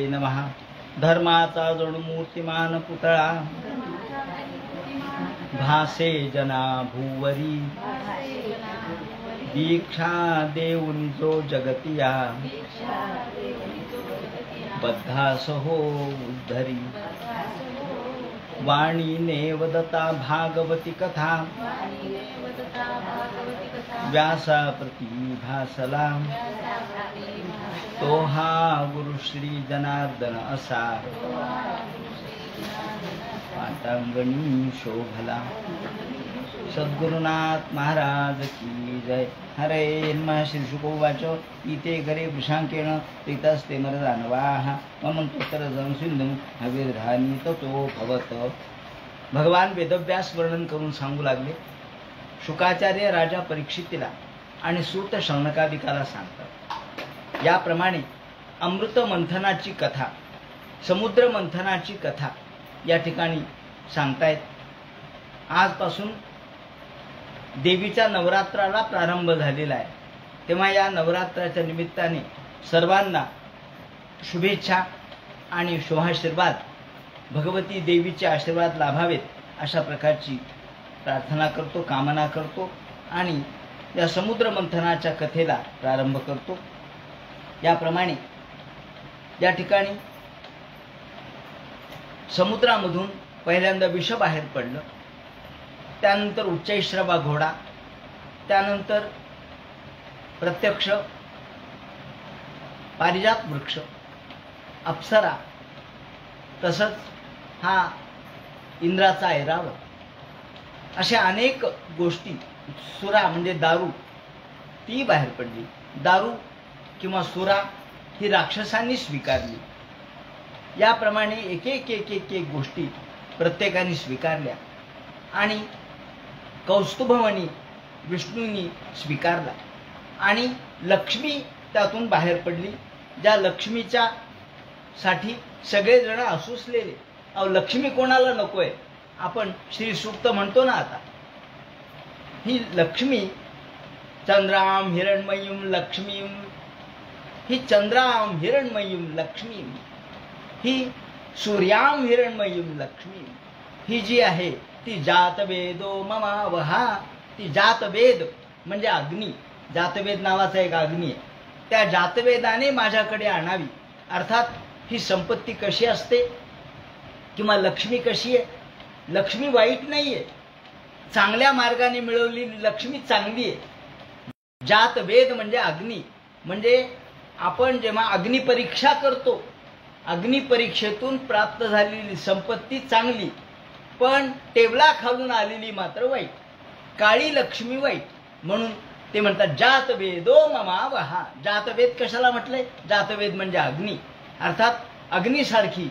नमः. धर्माचा जणू मूर्तिमान पुतळा भासे जना भूवरी. दीक्षा देऊन जो जगतिया बद्धास हो उद्धरी. वाणीने वदता भागवती कथा व्यासा प्रती भासला. तो हा गुरु श्री जनार्दन असा पाटांगणी शोभला. सद्गुरुनाथ महाराज की जय. हरे नमः. श्री शुकोवाच इते घरे वृषांकेण प्रीतस्ते मरदानवाः ममन्तोत्तरजं सिंधुं हविर्धानी ततो भवत. भगवान वेदव्यास वर्णन करून सांगू लागले. शुकाचार्य राजा परीक्षितीला आणि सूत शौनकादिकाला सांगतात. याप्रमाणे अमृत मंथनाची कथा, समुद्र मंथनाची कथा या ठिकाणी सांगतायत. आजपासून देवीच्या नवरात्राला प्रारंभ झालेला आहे. तेव्हा या नवरात्राच्या निमित्ताने सर्वांना शुभेच्छा आणि शुभाशीर्वाद, भगवती देवीचे आशीर्वाद लाभावेत अशा प्रकारची प्रार्थना करतो, कामना करतो आणि या समुद्र मंथनाच्या कथेला प्रारंभ करतो. याप्रमाणे या ठिकाणी समुद्रामधून पहिल्यांदा विष बाहेर पडलं, त्यानंतर उच्चैश्रवा घोडा, त्यानंतर प्रत्यक्ष पारिजात वृक्ष, अप्सरा, तसंच हा इंद्राचा ऐरावत, अशा अनेक गोष्टी. सुरा म्हणजे दारू, ती बाहेर पडली. दारू किंवा सुरा ही राक्षसांनी स्वीकारली. याप्रमाणे एक एक एक एक एक गोष्टी प्रत्येकाने स्वीकारल्या आणि कौस्तुभमणी विष्णूंनी स्वीकारला आणि लक्ष्मी त्यातून बाहेर पडली. ज्या लक्ष्मीच्या साठी सगळेजण आसुसलेले. अहो, लक्ष्मी कोणाला नकोय? आपण श्री सूक्त म्हणतो ना. आता ही लक्ष्मी चंद्राम हिरण्मयीं लक्ष्मीं, ही चंद्राम हिरण्मयीं लक्ष्मीं, ही सूर्याम हिरण्मयीं लक्ष्मीं, ही जी आहे ती जातवेदो ममावहा. ती जातवेद म्हणजे अग्नी. जातवेद नावाचा एक अग्नी आहे. त्या जातवेदाने माझ्याकडे आणावी. अर्थात ही संपत्ती कशी असते किंवा लक्ष्मी कशी आहे? लक्ष्मी वाईट नाहीये. चांगल्या मार्गाने मिळवलेली लक्ष्मी चांगली आहे. जातवेद म्हणजे अग्नी. म्हणजे आपण जेव्हा अग्निपरीक्षा करतो, अग्निपरीक्षेतून प्राप्त झालेली संपत्ती चांगली, पण टेबला खालून आलेली मात्र वाईट. काळी लक्ष्मी वाईट. म्हणून ते म्हणतात जातवेदो ममावहा. जातवेद कशाला म्हटलंय? जातवेद म्हणजे अग्नी. अर्थात अग्नीसारखी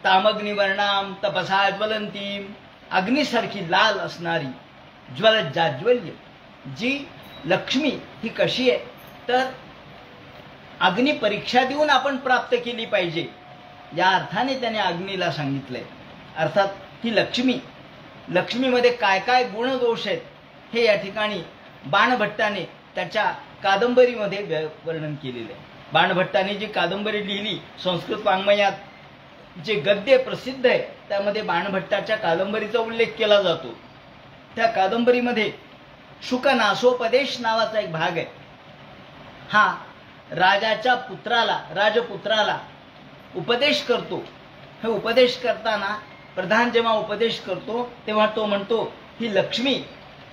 तामग्निवर्णाम तपसा ज्वलंती, अग्नीसारखी लाल असणारी ज्वलज्जाज्वल्य जी लक्ष्मी ही कशी आहे? तर अग्नी परीक्षा देऊन आपण प्राप्त केली पाहिजे, या अर्थाने त्याने अग्नीला सांगितलंय. अर्थात ही लक्ष्मी, लक्ष्मीमध्ये काय काय गुणदोष आहेत हे या ठिकाणी बाणभट्टाने त्याच्या कादंबरीमध्ये वर्णन केलेलं आहे. बाणभट्टाने जी कादंबरी लिहिली, संस्कृत वाङ्मयात जे गद्य प्रसिद्ध आहे त्यामध्ये बाणभट्टाच्या कादंबरीचा उल्लेख केला जातो. त्या कादंबरीमध्ये शुकनासोपदेश नावाचा एक भाग आहे. हा राजाच्या पुत्राला, राजपुत्राला उपदेश करतो. हे उपदेश करताना प्रधान जेव्हा उपदेश करतो तेव्हा तो म्हणतो ही लक्ष्मी,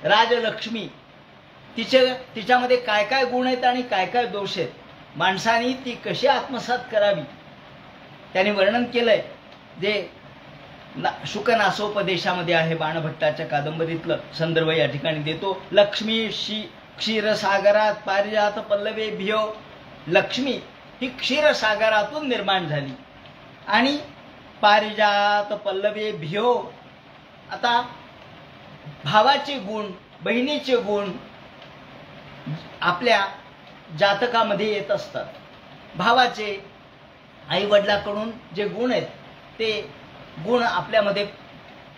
राजलक्ष्मी, तिच्यामध्ये काय काय गुण आहेत आणि काय काय दोष आहेत, माणसाने ती कशी आत्मसात करावी त्याने वर्णन केलंय. जे शुकनासोपदेशामध्ये आहे, बाणभट्टाच्या कादंबरीतलं संदर्भ या ठिकाणी देतो. लक्ष्मी क्षीरसागरात पारिजात पल्लवेभ्यो. लक्ष्मी ही क्षीरसागरातून निर्माण झाली आणि पारिजात पल्लवेभ्यो. आता भावाचे गुण, बहिणीचे गुण आपल्या जातकामध्ये येत असतात. भावाचे आई वडिलांकडून जे गुण आहेत ते गुण आपल्यामध्ये,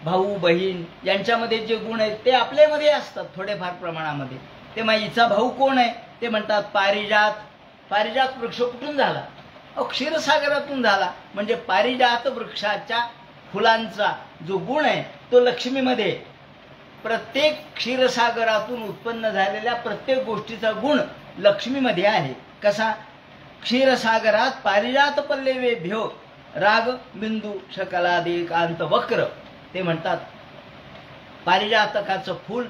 भाऊ बहीण यांच्यामध्ये जे गुण आहेत ते आपल्यामध्ये असतात थोडेफार प्रमाणामध्ये. तेव्हा हिचा भाऊ कोण आहे? ते म्हणतात पारिजात. पारिजात वृक्ष कुठून झाला? क्षीरसागरातून झाला. म्हणजे पारिजात वृक्षाच्या फुलांचा जो गुण आहे तो लक्ष्मीमध्ये, प्रत्येक क्षीरसागरातून उत्पन्न झालेल्या प्रत्येक गोष्टीचा गुण लक्ष्मीमध्ये आहे. कसा? क्षीरसागरात पारिजात पल्लवेभ्यो राग बिंदू शकलादेकांत वक्र. ते म्हणतात पारिजातकाचं फूल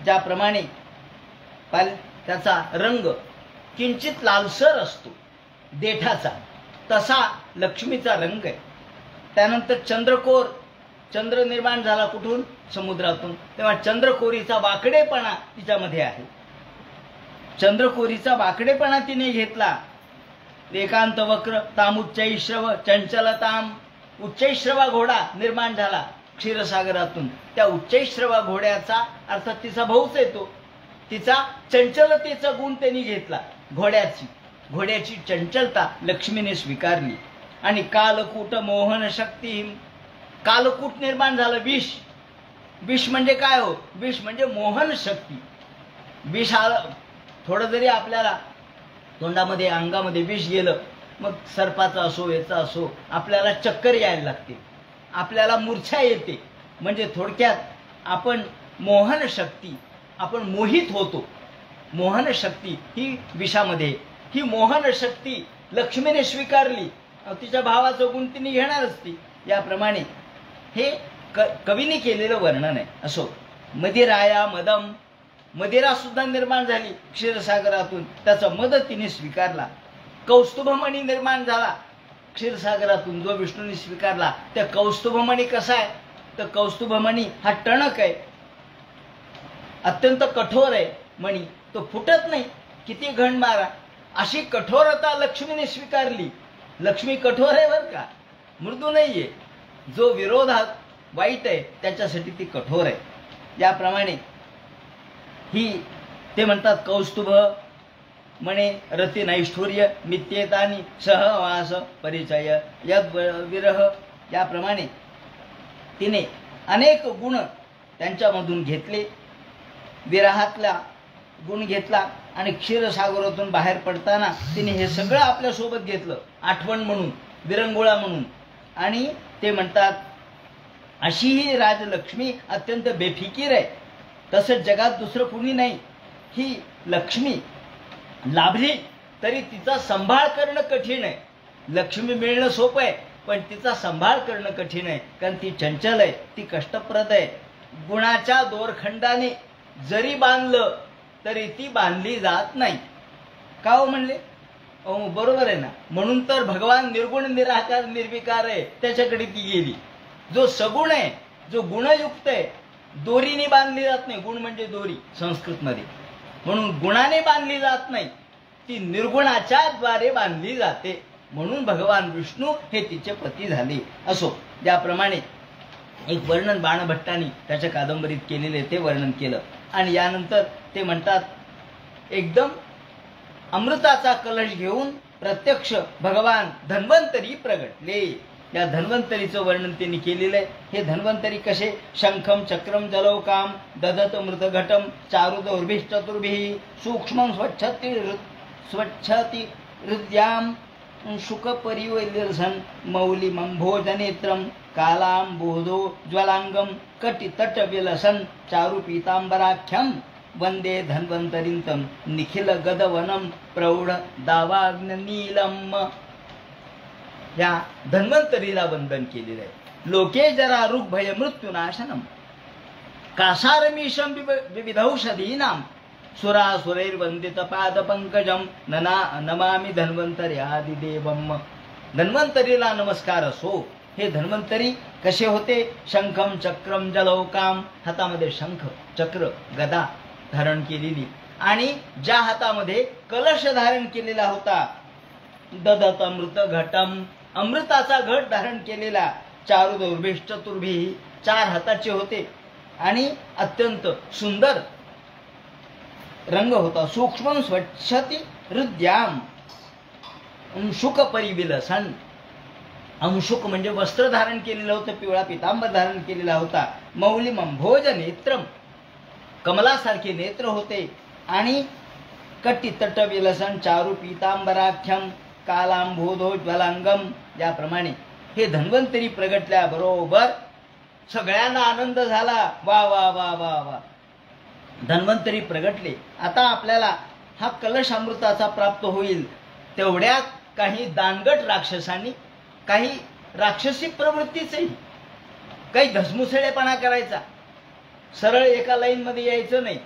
ज्याप्रमाणे त्याचा रंग किंचित लालसर असतो देठाचा, तसा लक्ष्मीचा रंग आहे. त्यानंतर चंद्रकोर, चंद्र निर्माण झाला कुठून? समुद्रातून. तेव्हा चंद्रकोरीचा वाकडेपणा तिच्यामध्ये आहे. चंद्रकोरीचा वाकडेपणा तिने घेतला. एकांत वक्र तामुच्चैश्रव चंचलताम. उच्चैश्रवा घोडा निर्माण झाला क्षीरसागरातून. त्या उच्चैश्रवा घोड्याचा अर्थात तिचा भाऊच येतो. तिचा चंचलतेचा गुण त्यांनी घेतला. घोड्याची चंचलता लक्ष्मीने स्वीकारली. आणि कालकूट मोहन शक्ती. कालकूट निर्माण झालं. विष म्हणजे काय हो? विष म्हणजे मोहन शक्ती. विष आलं थोडं जरी आपल्याला तोंडामध्ये अंगामध्ये विष गेलं, मग सर्पाचा असो याचा असो, आपल्याला चक्कर यायला लागते, आपल्याला मूर्छा येते. म्हणजे थोडक्यात आपण मोहन शक्ती, आपण मोहित होतो. मोहन शक्ती ही विषामध्ये. ही मोहन शक्ती लक्ष्मीने स्वीकारली. तिच्या भावाचं गुण तिने घेणारच ती. याप्रमाणे हे कवीने केलेलं वर्णन आहे. असो मदिराया मदम. मदिरा सुद्धा निर्माण झाली क्षीरसागरातून, त्याचा मद तिने स्वीकारला. कौस्तुभमणी निर्माण झाला क्षीरसागरातून, जो विष्णूने स्वीकारला. त्या कौस्तुभमणी कसा आहे? तर कौस्तुभमणी हा टणक आहे, अत्यंत कठोर आहे मणी, तो फुटत नाही, किती घण मारा. अशी कठोरता लक्ष्मीने स्वीकारली. लक्ष्मी कठोर आहे बरं का, मृदू नाहीये. जो विरोधात वाईट आहे त्याच्यासाठी ती कठोर आहे. याप्रमाणे ही ते म्हणतात कौस्तुभ म्हणे रती नैष्ठुर्य नित्येतानी सहवास परिचय यद विरह. याप्रमाणे तिने अनेक गुण त्यांच्यामधून घेतले. विरहातला गुण घेतला आणि क्षीरसागरातून बाहेर पडताना तिने हे सगळं आपल्या सोबत घेतलं, आठवण म्हणून, विरंगुळा म्हणून. आणि ते म्हणतात अशी ही राजलक्ष्मी अत्यंत बेफिकीर आहे, तसं जगात दुसरं कुणी नाही. ही लक्ष्मी लाभली तरी तिचा सांभाळ करणं कठीण आहे. लक्ष्मी मिळणं सोपं आहे, पण तिचा सांभाळ करणं कठीण आहे. कारण ती चंचल आहे, ती कष्टप्रद आहे. गुणाच्या दोरखंडाने जरी बांधलं तरी ती बांधली जात नाही. का हो म्हणले? बरोबर आहे ना. म्हणून तर भगवान निर्गुण निराकार निर्विकार आहे, त्याच्याकडे ती गेली. जो सगुण आहे, जो गुणयुक्त आहे, दोरीने बांधली जात नाही. गुण म्हणजे दोरी संस्कृतमध्ये. म्हणून गुणाने बांधली जात नाही, ती निर्गुणाच्या द्वारे बांधली जाते. म्हणून भगवान विष्णू हे तिचे पती झाले. असो, ज्याप्रमाणे एक वर्णन बाणभट्टांनी त्याच्या कादंबरीत केलेले ते वर्णन केलं. आणि यानंतर ते म्हणतात एकदम अमृताचा कलश घेऊन प्रत्यक्ष भगवान धन्वंतरी प्रगटले. या धन्वंतरीचं वर्णन त्यांनी केलेलं आहे. हे धन्वंतरी कसे? शंखम चक्रम जलौकाम ददत मृतघटम चारुदौर्भिश्चतुर्भिः सूक्ष्मं स्वच्छति हृद्याम शुकपरिवैलसन् मौलिमम्भोजनेत्रं कालाम्बोधो ज्वलांगम कटितटविलसन् चारुपीतांबराख्यं वंदे धन्वंतरिंतं निखिल गदवनं प्रौढ दावाग्नीलम. या धन्वंतरीला वंदन केलेलं आहे. लोके जरा ऋग भय मृत्युनाशनम कासारमीशं विविधौषधीनां सुरासुरैर्वंदित पादपंकजं नमामि धन्वंतरी आदिदेवम. धन्वंतरीला नमस्कार असो. हे धन्वंतरी कसे होते? शंखम चक्रम जलौकाम. हातामध्ये शंख चक्र गदा धारण केलेली आणि ज्या हातामध्ये कलश धारण केलेला होता. ददत अमृत घटम. अमृताचा घट धारण केलेला. चारुदौर्भिश्चतुर्भिः. 4 हाताचे होते आणि अत्यंत सुंदर रंग होता. सूक्ष्म स्वच्छति हृद्याम अंशुक परिविलसन. अंशुक म्हणजे वस्त्र धारण केलेलं होतं, पिवळा पितांबर धारण केलेला होता. मौलिमंभोज नेत्रम. कमलासारखे नेत्र होते आणि कटी तट विलसन चारु पीतांबराख्यम. कालांबोधोज्वलांगम याप्रमाणे हे धन्वंतरी प्रगटल्याबरोबर सगळ्यांना आनंद झाला. वा वा वा वा वा, धन्वंतरी प्रगटले. आता आपल्याला हा कलश अमृताचा प्राप्त होईल. तेवढ्यात काही दानगट राक्षसांनी, काही राक्षसी प्रवृत्तीचेही, काही धसमुसळेपणा करायचा. सरळ एका लाईनमध्ये यायचं नाही,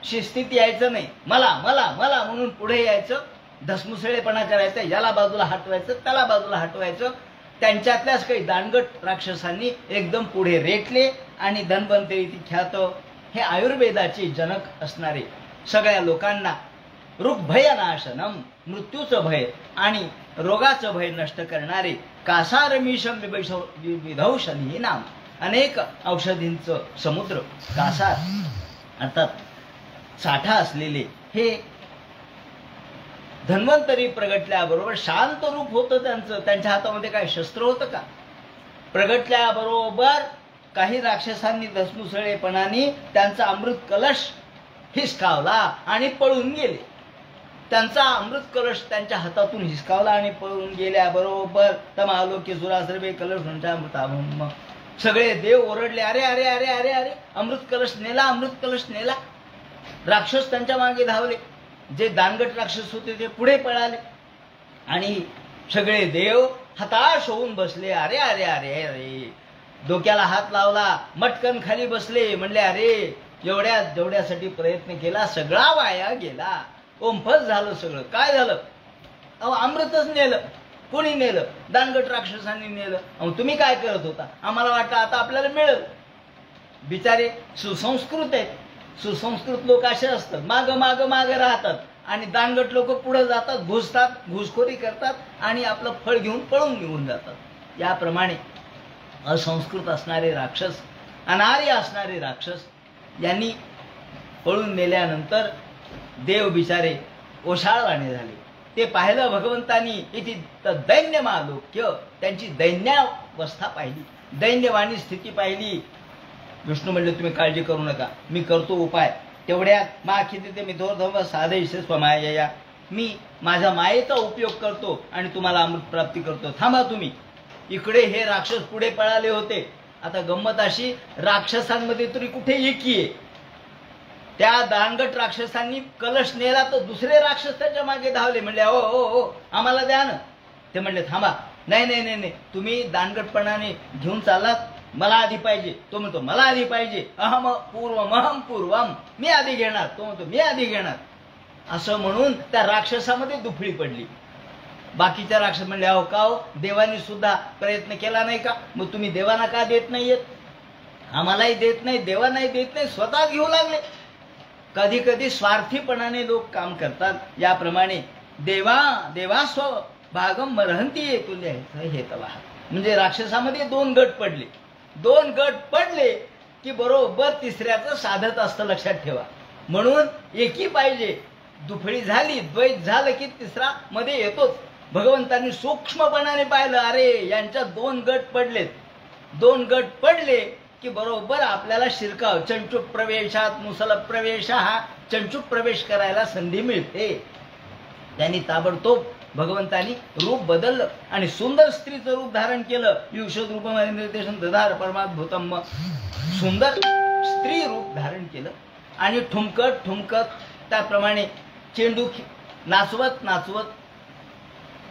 शिस्तीत यायचं नाही, मला मला मला म्हणून पुढे यायचं, धसमुसळेपणा करायचा, याला बाजूला हटवायचं, त्याला बाजूला हटवायचं. त्यांच्यातल्याच काही दानगट राक्षसांनी एकदम पुढे रेटले आणि धन्वंतरी ख्यात हे आयुर्वेदाचे जनक असणारे सगळ्या लोकांना ऋग्भयनाशनम, मृत्यूचं भय आणि रोगाचं भय नष्ट करणारे कासारमीशम विधौषधी नाम, अनेक औषधींचं समुद्र, कासार अर्थात साठा असलेले हे धन्वंतरी प्रगटल्याबरोबर शांत रूप होतं त्यांचं. त्यांच्या हातामध्ये काय शस्त्र होतं का? प्रगटल्याबरोबर काही राक्षसांनी धसमुसळेपणाने त्यांचा अमृत कलश हिसकावला आणि पळून गेले. त्यांचा अमृत कलश त्यांच्या हातातून हिसकावला आणि पळून गेल्याबरोबर तमालोक्य सुरा सर्वे कलश अमृताभम, सगळे देव ओरडले, अरे अरे अरे अरे अरे, अमृत कलश नेला, अमृत कलश नेला. राक्षस त्यांच्या मागे धावले. जे दानगट राक्षस होते ते पुढे पळाले आणि सगळे देव हताश होऊन बसले. अरे अरे अरे अरे, डोक्याला हात लावला, मटकन खाली बसले, म्हणले अरे जेवढ्यासाठी प्रयत्न केला सगळा वाया गेला, ओंफस झालं सगळं. काय झालं? अहो अमृतच नेलं. कोणी नेलं? दानगट राक्षसांनी नेलं. अहो तुम्ही काय करत होता? आम्हाला वाटलं आता आपल्याला मिळेल. बिचारे सुसंस्कृत आहेत. सुसंस्कृत लोक असे असतात, माग माग माग राहतात आणि दानगट लोक पुढे जातात, घुसतात, घुसखोरी करतात आणि आपलं फळ घेऊन पळून निघून जातात. याप्रमाणे असंस्कृत असणारे राक्षस, अनार्य असणारे राक्षस यांनी पळून नेल्यानंतर देव बिचारे ओशाळवाणे झाले. ते पाहिलं भगवंतांनी. इथे दैन्यमालोक्य, त्यांची दैन्यावस्था पाहिली, दैन्यवाणी स्थिती पाहिली. विष्णू म्हणले तुम्ही काळजी करू नका, मी करतो उपाय. तेवढ्यात माखिते मी थोर साधैसे स्वमाया, मी माझ्या मायेचा उपयोग करतो आणि तुम्हाला अमृत प्राप्ती करतो. थांबा तुम्ही. इकडे हे राक्षस पुढे पळाले होते. आता गंमत अशी, राक्षसांमध्ये तरी कुठे एकी आहे. त्या दानगट राक्षसांनी कलश नेला तर दुसरे राक्षस त्याच्या मागे धावले. म्हणले ओ ओ ओ आम्हाला द्या ना. ते म्हणले थांबा, नाही नाही नाही नाही, तुम्ही दानगटपणाने घेऊन चाललात, मला आधी पाहिजे. तो म्हणतो मला आधी पाहिजे. अहम पूर्वम, मी आधी घेणार. तो म्हणतो मी आधी घेणार. असं म्हणून त्या राक्षसामध्ये दुफळी पडली. बाकीच्या राक्षस म्हणले अहो का हो, देवानी सुद्धा प्रयत्न केला नाही का? मग तुम्ही देवांना का देत नाहीयेत? आम्हालाही देत नाही, देवांनाही देत नाही, स्वतः घेऊ लागले. कधी कधी स्वार्थीपणाने लोक काम करतात. याप्रमाणे देवास्व भागम मरहंती तुल्य हे तवा, म्हणजे राक्षसामध्ये दोन गट पडले. दोन गट पडले की बरोबर तिसऱ्याचं साधत असतं, लक्षात ठेवा. म्हणून एकी पाहिजे. दुफळी झाली, द्वैत झालं की तिसरा मध्ये येतोच. भगवंतांनी सूक्ष्मपणाने पाहिलं, अरे यांच्यात दोन गट पडलेत. दोन गट पडले की बरोबर आपल्याला शिरकाव, चंचुक प्रवेशात मुसल प्रवेश, हा चंचुक प्रवेश करायला संधी मिळते. त्यांनी ताबडतोब भगवंतांनी रूप बदललं आणि सुंदर स्त्रीचं रूप धारण केलं. युषद रूपमध्ये निर्देशन दधार परमाद्भुतम, सुंदर स्त्री रूप धारण केलं आणि ठुमकत ठुमकत त्याप्रमाणे चेंडू नाचवत नाचवत,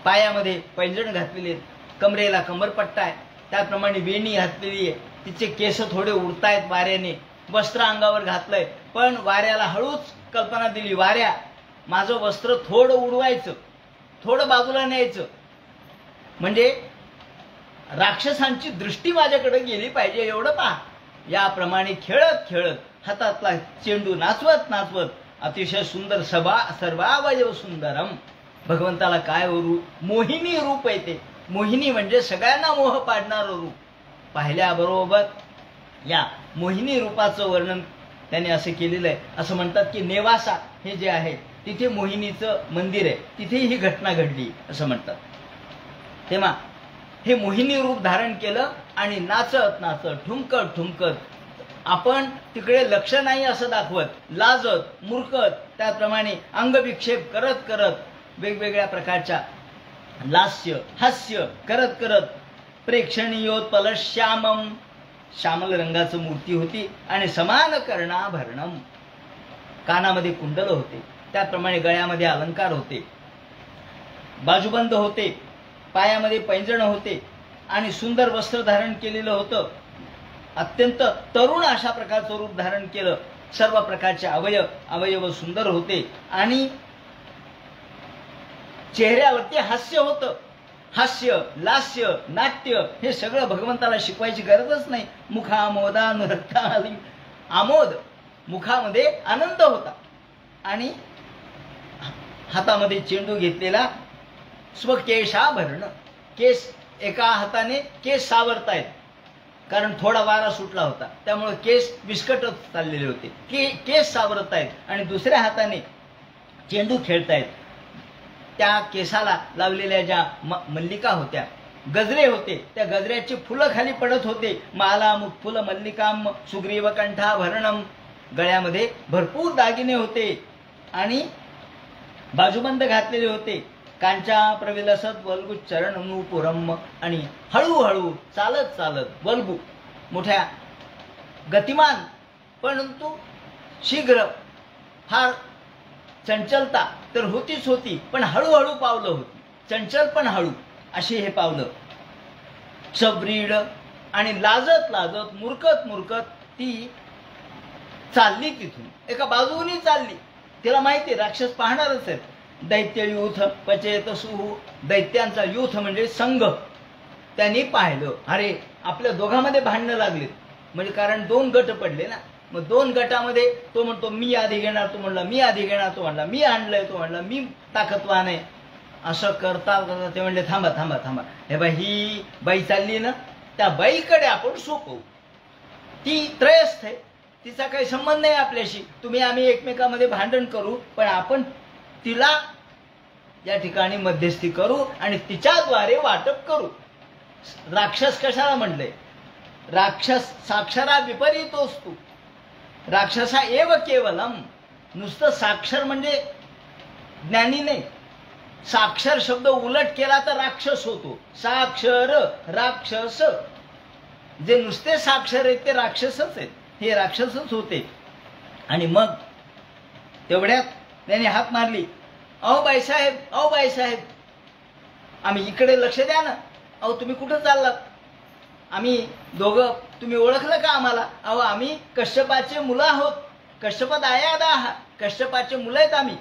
पायामध्ये पैंजण घातलेली आहेत, कमरेला कमरपट्टा आहे, त्याप्रमाणे वेणी घातलेली आहे, तिचे केस थोडे उडतायत वाऱ्याने, वस्त्र अंगावर घातलंय. पण वाऱ्याला हळूच कल्पना दिली, वाऱ्या माझं वस्त्र थोडं उडवायचं, थोडं बाजूला न्यायचं, म्हणजे राक्षसांची दृष्टी माझ्याकडे गेली पाहिजे, एवढं पहा. याप्रमाणे खेळत खेळत हातातला चेंडू नाचवत नाचवत अतिशय सुंदर सर्वावयव सुंदरम, भगवंताला काय मोहिनी रूप आहे ते. मोहिनी म्हणजे सगळ्यांना मोह पाडणारं रूप. पाहिल्याबरोबर या मोहिनी रूपाचं वर्णन त्याने असं केलेलं आहे. असं म्हणतात की नेवासा हे जे आहे तिथे मोहिनीचं मंदिर आहे, तिथे ही घटना घडली असं म्हणतात. तेव्हा हे मोहिनी रूप धारण केलं आणि नाचत नाचत ठुमकत ठुमकत, आपण तिकडे लक्ष नाही असं दाखवत, लाजत मुरकत, त्याप्रमाणे अंगविक्षेप करत करत वेगवेगळ्या प्रकारच्या लास्य हास्य करत करत प्रेक्षणीयोत्पल श्यामम, श्यामल रंगाचं मूर्ती होती आणि समान कर्णाभरणम, कानामध्ये कुंडल होते, त्याप्रमाणे गळ्यामध्ये अलंकार होते, बाजूबंद होते, पायामध्ये पैंजण होते आणि सुंदर वस्त्र धारण केलेलं होतं. अत्यंत तरुण अशा प्रकारचं रूप धारण केलं. सर्व प्रकारचे अवयव सुंदर होते आणि चेहऱ्यावरती हास्य होतं. हास्य, लास्य, नाट्य हे सगळं भगवंताला शिकवायची गरजच नाही. मुखामोदानुरक्ताली, आमोद, मुखामध्ये आनंद होता आणि हातामध्ये चेंडू घेतलेला, स्वकेशाभरण, केस एका हाताने केस सावरतायत, कारण थोडा वारा सुटला होता त्यामुळे केस विस्कटत चाललेले होते, केस सावरतायत आणि दुसऱ्या हाताने चेंडू खेळतायत. त्या केसाला लावलेल्या ज्या मल्लिका होत्या, गजरे होते, त्या गजऱ्याची फुलं खाली पडत होते. माला मुक्फुल मल्लिकाम सुग्रीव कंठाभरणम, गळ्यामध्ये भरपूर दागिने होते आणि बाजूबंद घातलेले होते. कांचा प्रविलसत वल्गु चरण नूपुरम, आणि हळूहळू चालत चालत वल्गु, मोठ्या गतिमान परंतु शीघ्र, फार चंचलता तर होतीच होती पण हळूहळू पावलं होती, चंचल पण हळू अशी हे पावलं. सब्रीड, आणि लाजत लाजत मुरकत मुरकत ती चालली. तिथून एका बाजूनी चालली. तिला माहिती राक्षस पाहणारच आहेत. दैत्य युथ पचेत सुहू, दैत्यांचा युथ म्हणजे संघ. त्यांनी पाहिलं, अरे आपल्या दोघांमध्ये भांडणं लागले, म्हणजे कारण दोन गट पडले ना. मग दोन गटामध्ये तो म्हणतो मी आधी घेणार, तो म्हणला मी आधी घेणार, तो म्हणला मी आणलंय, तो म्हणला मी ताकदवान आहे. असं करता करता ते म्हणले थांबा थांबा थांबा, हे बाई ही बाई चालली ना, त्या बाईकडे आपण सोपवू. ती त्रयस्थ आहे, तिचा काही संबंध नाही आपल्याशी. तुम्ही आम्ही एकमेकांमध्ये भांडण करू पण आपण तिला या ठिकाणी मध्यस्थी करू आणि तिच्याद्वारे वाटप करू. राक्षस कशाला म्हणले? राक्षस साक्षरा विपरीत असतो. राक्षसा एव केवलम. नुसतं साक्षर म्हणजे ज्ञानी नाही. साक्षर शब्द उलट केला तर राक्षस होतो. साक्षर राक्षस, जे नुसते साक्षर आहेत ते राक्षसच आहेत. हे राक्षसच होते. आणि मग तेवढ्यात त्याने हाक मारली, अहो बाईसाहेब, अहो बाईसाहेब, आम्ही इकडे लक्ष द्या ना. अहो तुम्ही कुठं चाललात? आम्ही दोघं, तुम्ही ओळखलं का आम्हाला? अहो आम्ही कश्यपाचे मुलं आहोत. कश्यपात आयादा आहात, कश्यपाचे मुलं आहेत आम्ही.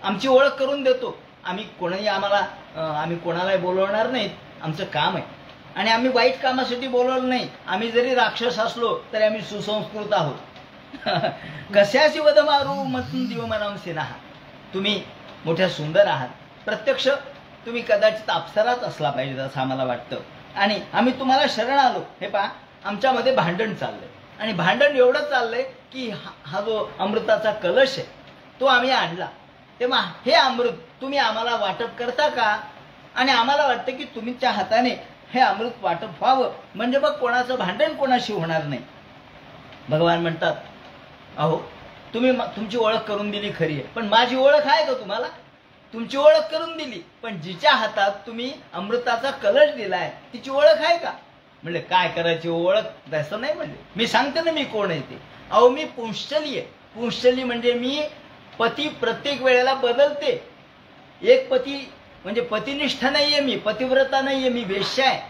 आमची ओळख करून देतो. आम्ही कोणाही आम्ही कोणालाही बोलवणार नाहीत. आमचं काम आहे आणि आम्ही वाईट कामासाठी बोलवलं नाही. आम्ही जरी राक्षस असलो तरी आम्ही सुसंस्कृत आहोत. कशाची वध मारू मतून दिव मनाम सिन्हा. तुम्ही मोठ्या सुंदर आहात. प्रत्यक्ष तुम्ही कदाचित अप्सराच असला पाहिजे असं आम्हाला वाटतं. आणि आम्ही तुम्हाला शरण आलो. हे पहा, आमच्यामध्ये भांडण चाललंय आणि भांडण एवढं चाललंय की हा जो अमृताचा कलश आहे तो आम्ही आणला. तेव्हा हे अमृत तुम्ही आम्हाला वाटप करता का? आणि आम्हाला वाटतं की तुमच्या हाताने हे अमृत वाटप व्हावं, म्हणजे मग कोणाचं भांडण कोणाशी होणार नाही. भगवान म्हणतात, अहो तुम्ही तुमची ओळख करून दिली खरी आहे, पण माझी ओळख आहे का तुम्हाला? तुमची ओळख करून दिली, पण जिच्या हातात तुम्ही अमृताचा कलश दिलाय तिची ओळख आहे का? म्हणले काय करायची ओळख? तसं नाही म्हणले, मी सांगते ना मी कोण आहे ते. अहो मी पुंशली आहे. पुंशली म्हणजे मी पती प्रत्येक वेळेला बदलते. एक पती म्हणजे पतिनिष्ठ नाहीये मी, पतिव्रता नाहीये मी, वेश्या आहे.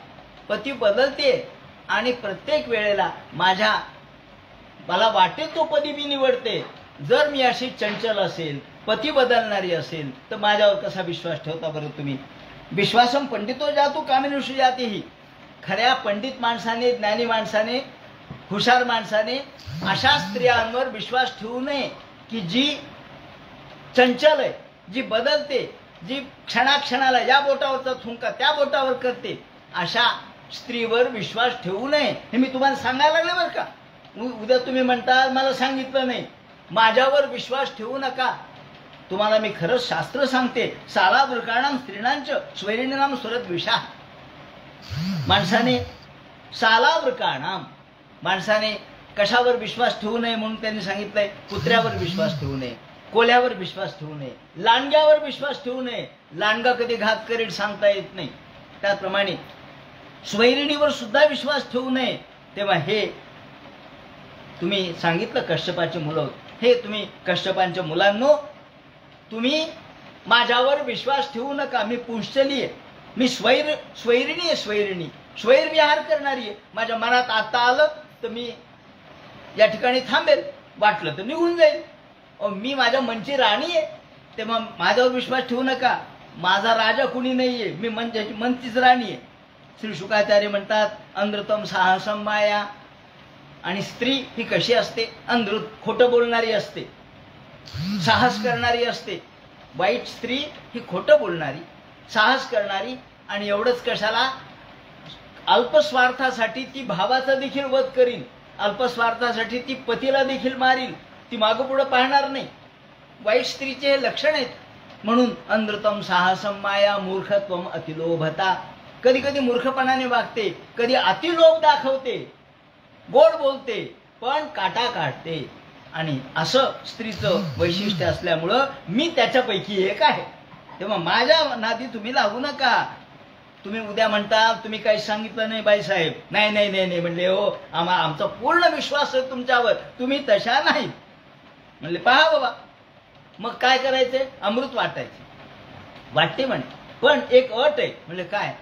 पती बदलते आणि प्रत्येक वेळेला मला वाटेल तो पदी मी निवडते. जर मी अशी चंचल असेल, पती बदलणारी असेल तर माझ्यावर कसा विश्वास ठेवता बरं तुम्ही? विश्वासम पंडितो जातो कामिनुषी जातीही. खऱ्या पंडित माणसाने, ज्ञानी माणसाने, हुशार माणसाने अशा स्त्रियांवर विश्वास ठेवू नये की जी चंचल आहे, जी बदलते, जी क्षणाक्षणाला या बोटावरचा थुंका त्या बोटावर करते. अशा स्त्रीवर विश्वास ठेवू नये. हे मी तुम्हाला सांगायला लागले बरं का. उद्या तुम्ही म्हणता मला सांगितलं नाही. माझ्यावर विश्वास ठेवू नका. तुम्हाला मी खरंच शास्त्र सांगते. साला वृकाणाम स्त्रीणांच स्वैरिणीनाम सुरत विषा. माणसाने साला वृकाणाम, माणसाने कशावर विश्वास ठेवू नये म्हणून त्यांनी सांगितलंय? कुत्र्यावर विश्वास ठेवू नये. कोल्यावर विश्वास ठेवू नये, लांडग्यावर विश्वास ठेवू नये. लांडगा कधी घात करेल सांगता येत नाही. त्याप्रमाणे स्वैरिणीवर सुद्धा विश्वास ठेवू नये. तेव्हा हे तुम्ही सांगितलं कश्यपाची मुलं, हे तुम्ही कश्यपांच्या मुलांनो, तुम्ही माझ्यावर विश्वास ठेवू नका. मी पुंशली आहे, मी स्वैरिणी आहे, स्वैर विहार करणारी आहे. माझ्या मनात आता आलं तर मी या ठिकाणी थांबेल, वाटलं तर निघून जाईल. मी माझ्या मनची राणी आहे, तेव्हा माझ्यावर विश्वास ठेवू नका. माझा राजा कुणी नाहीये, मी मनचीच राणी आहे. श्री शुकाचार्य म्हणतात अंधृतम साहसम माया. आणि स्त्री ही कशी असते? अंधृत, खोटं बोलणारी असते, साहस करणारी असते. वाईट स्त्री ही खोटं बोलणारी, साहस करणारी. आणि एवढंच कशाला, अल्पस्वार्थासाठी ती भावाचा देखील वध करीन, अल्पस्वार्थासाठी ती पतीला देखील मारील, ती मागं पुढं पाहणार नाही. वाईट स्त्रीचे हे लक्षण आहेत. म्हणून अंधृतम साहसम माया मूर्खत्वम अतिलोभता. कधी कधी मूर्खपणाने वागते, कधी अतिलोभ दाखवते, गोड बोलते पण काटा काढते. आणि असं स्त्रीचं वैशिष्ट्य असल्यामुळं मी त्याच्यापैकी एक आहे. तेव्हा माझ्या नादी तुम्ही लागू नका. तुम्ही उद्या म्हणता तुम्ही काही सांगितलं नाही बाईसाहेब, नाही नाही नाही नाही म्हणले, हो आमचा पूर्ण विश्वास आहे तुमच्यावर, तुम्ही तशा नाही म्हणले. पहा बाबा, मग काय करायचंय? अमृत वाटायचे. वाटते म्हणे, पण एक अट आहे. म्हणजे काय?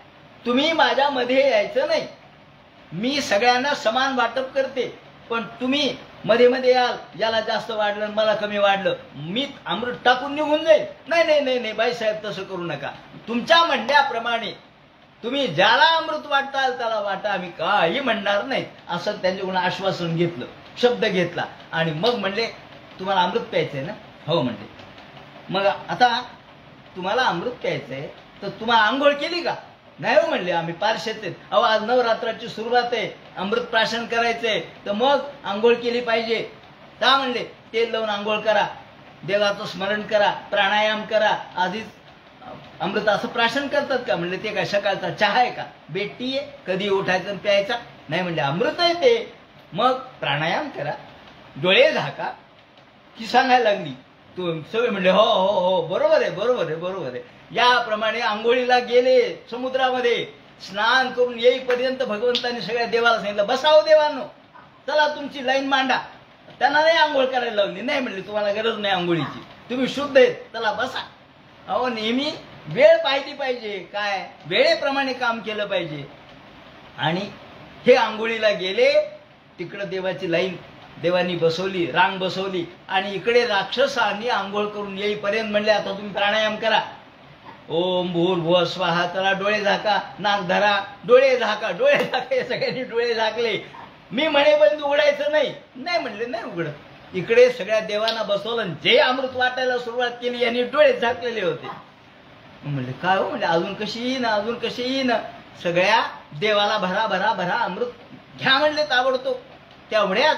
तुम्ही माझ्यामध्ये यायचं नाही. मी सगळ्यांना समान वाटप करते, पण तुम्ही मध्ये मध्ये याल, याला जास्त वाढलं मला कमी वाढलं, मी अमृत टाकून निघून जाईल. नाही नाही नाही नाही बाईसाहेब, तसं करू नका. तुमच्या म्हणण्याप्रमाणे तुम्ही ज्याला अमृत वाटताल त्याला वाटा, आम्ही काही म्हणणार नाही. असं त्यांच्याकडून आश्वासन घेतलं, शब्द घेतला. आणि मग म्हणले तुम्हाला अमृत प्यायचंय ना? हो म्हणले. मग आता तुम्हाला अमृत प्यायचंय तर तुम्हाला आंघोळ केली का? नाही हो म्हणले, आम्ही पारशेत आहेत. अहो आज नवरात्राची सुरुवात आहे, अमृत प्राशन करायचंय, तर मग आंघोळ केली पाहिजे. का म्हणले? तेल लावून आंघोळ करा, देवाचं स्मरण करा, प्राणायाम करा, आधीच अमृत असं प्राशन करतात का? म्हणले ते काय सकाळचा चहा आहे का? बेटी आहे, कधी उठायचं प्यायचा? नाही म्हणले, अमृत आहे ते. मग प्राणायाम करा, डोळे झाका. की सांगायला लागली. तू सगळे म्हणले हो हो हो, बरोबर आहे बरोबर आहे बरोबर आहे. याप्रमाणे आंघोळीला गेले समुद्रामध्ये. स्नान करून येईपर्यंत भगवंतांनी सगळ्या देवाला सांगितलं, बसाव देवांनो, चला तुमची लाईन मांडा. त्यांना नाही आंघोळ करायला लावली. नाही म्हणले, तुम्हाला गरज नाही आंघोळीची, तुम्ही शुद्ध आहेत, चला बसा. अहो नेहमी वेळ पाहिली पाहिजे, काय वेळेप्रमाणे काम केलं पाहिजे. आणि हे आंघोळीला गेले, तिकडं देवाची लाईन देवानी बसवली, रांग बसवली. आणि इकडे राक्षसांनी आंघोळ करून येईपर्यंत म्हणले आता तुम्ही प्राणायाम करा. ओम भूर्भुवः स्वाहा. चला डोळे झाका, नाक धरा, डोळे झाका, डोळे झाका. सगळ्यांनी डोळे झाकले. मी म्हणेपर्यंत उघडायचं नाही. नाही म्हणले, नाही उघडत. इकडे सगळ्या देवांना बसवलं, जे अमृत वाटायला सुरुवात केली यांनी डोळे झाकलेले होते. म्हणले काय हो? म्हणजे अजून कशी येईन, अजून कशी येईन. सगळ्या देवाला भरा भरा भरा अमृत घ्या म्हणले ताबडतोब. तेवढ्यात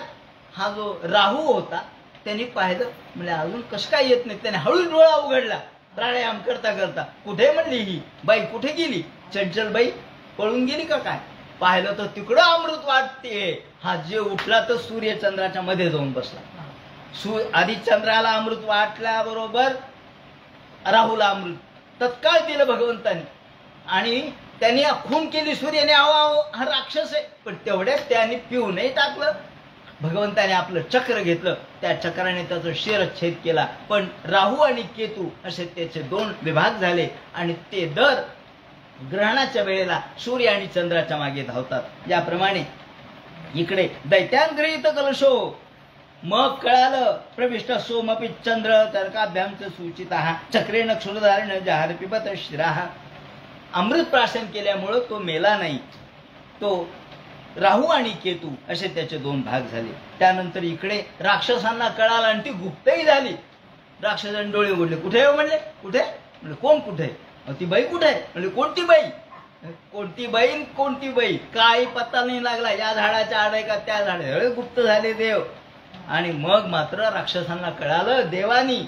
हा जो राहू होता त्यांनी पाहिलं, म्हणजे अजून कसं काय येत नाही. त्याने हळूच डोळा उघडला प्राणायाम करता करता. कुठे म्हणली ही बाई, कुठे गेली? चंचल बाई पळून गेली का काय? पाहिलं तर तिकडं अमृत वाटते. हा जे उठला तर सूर्यचंद्राच्या मध्ये जाऊन बसला. आधी चंद्राला अमृत वाटल्याबरोबर राहूला अमृत तत्काळ दिलं भगवंतानी. आणि त्यांनी खून केली सूर्याने. अहो अहो हा राक्षस आहे. पण तेवढ्यात त्यांनी पिऊनही टाकलं. भगवंताने आपलं चक्र घेतलं, त्या चक्राने त्याचा शिरच्छेद केला. पण राहू आणि केतू असे त्याचे दोन विभाग झाले. आणि ते दर ग्रहणाच्या वेळेला सूर्य आणि चंद्राच्या मागे धावतात. याप्रमाणे इकडे दैत्यांगृहीत कलशो. मग कळालं प्रविष्ट सोमपि चंद्र तर्काभ्यामच सूचित चक्रेण क्षुरधारेण जहार पिबत शिराहा. अमृत प्राशन केल्यामुळं तो मेला नाही. तो राहू आणि केतू असे त्याचे दोन भाग झाले. त्यानंतर इकडे राक्षसांना कळालं आणि ती गुप्तही झाली. राक्षसांनी डोळे उघडले. कुठे हो म्हणले? कुठे? म्हणजे कोण कुठे? ती बाई कुठे आहे? म्हणजे कोणती बाई? कोणती बाई कोणती बाई? काही पत्ता नाही लागला. या झाडाच्या आड आहे का त्या झाडा? गुप्त झाले देव. आणि मग मात्र राक्षसांना कळालं देवानी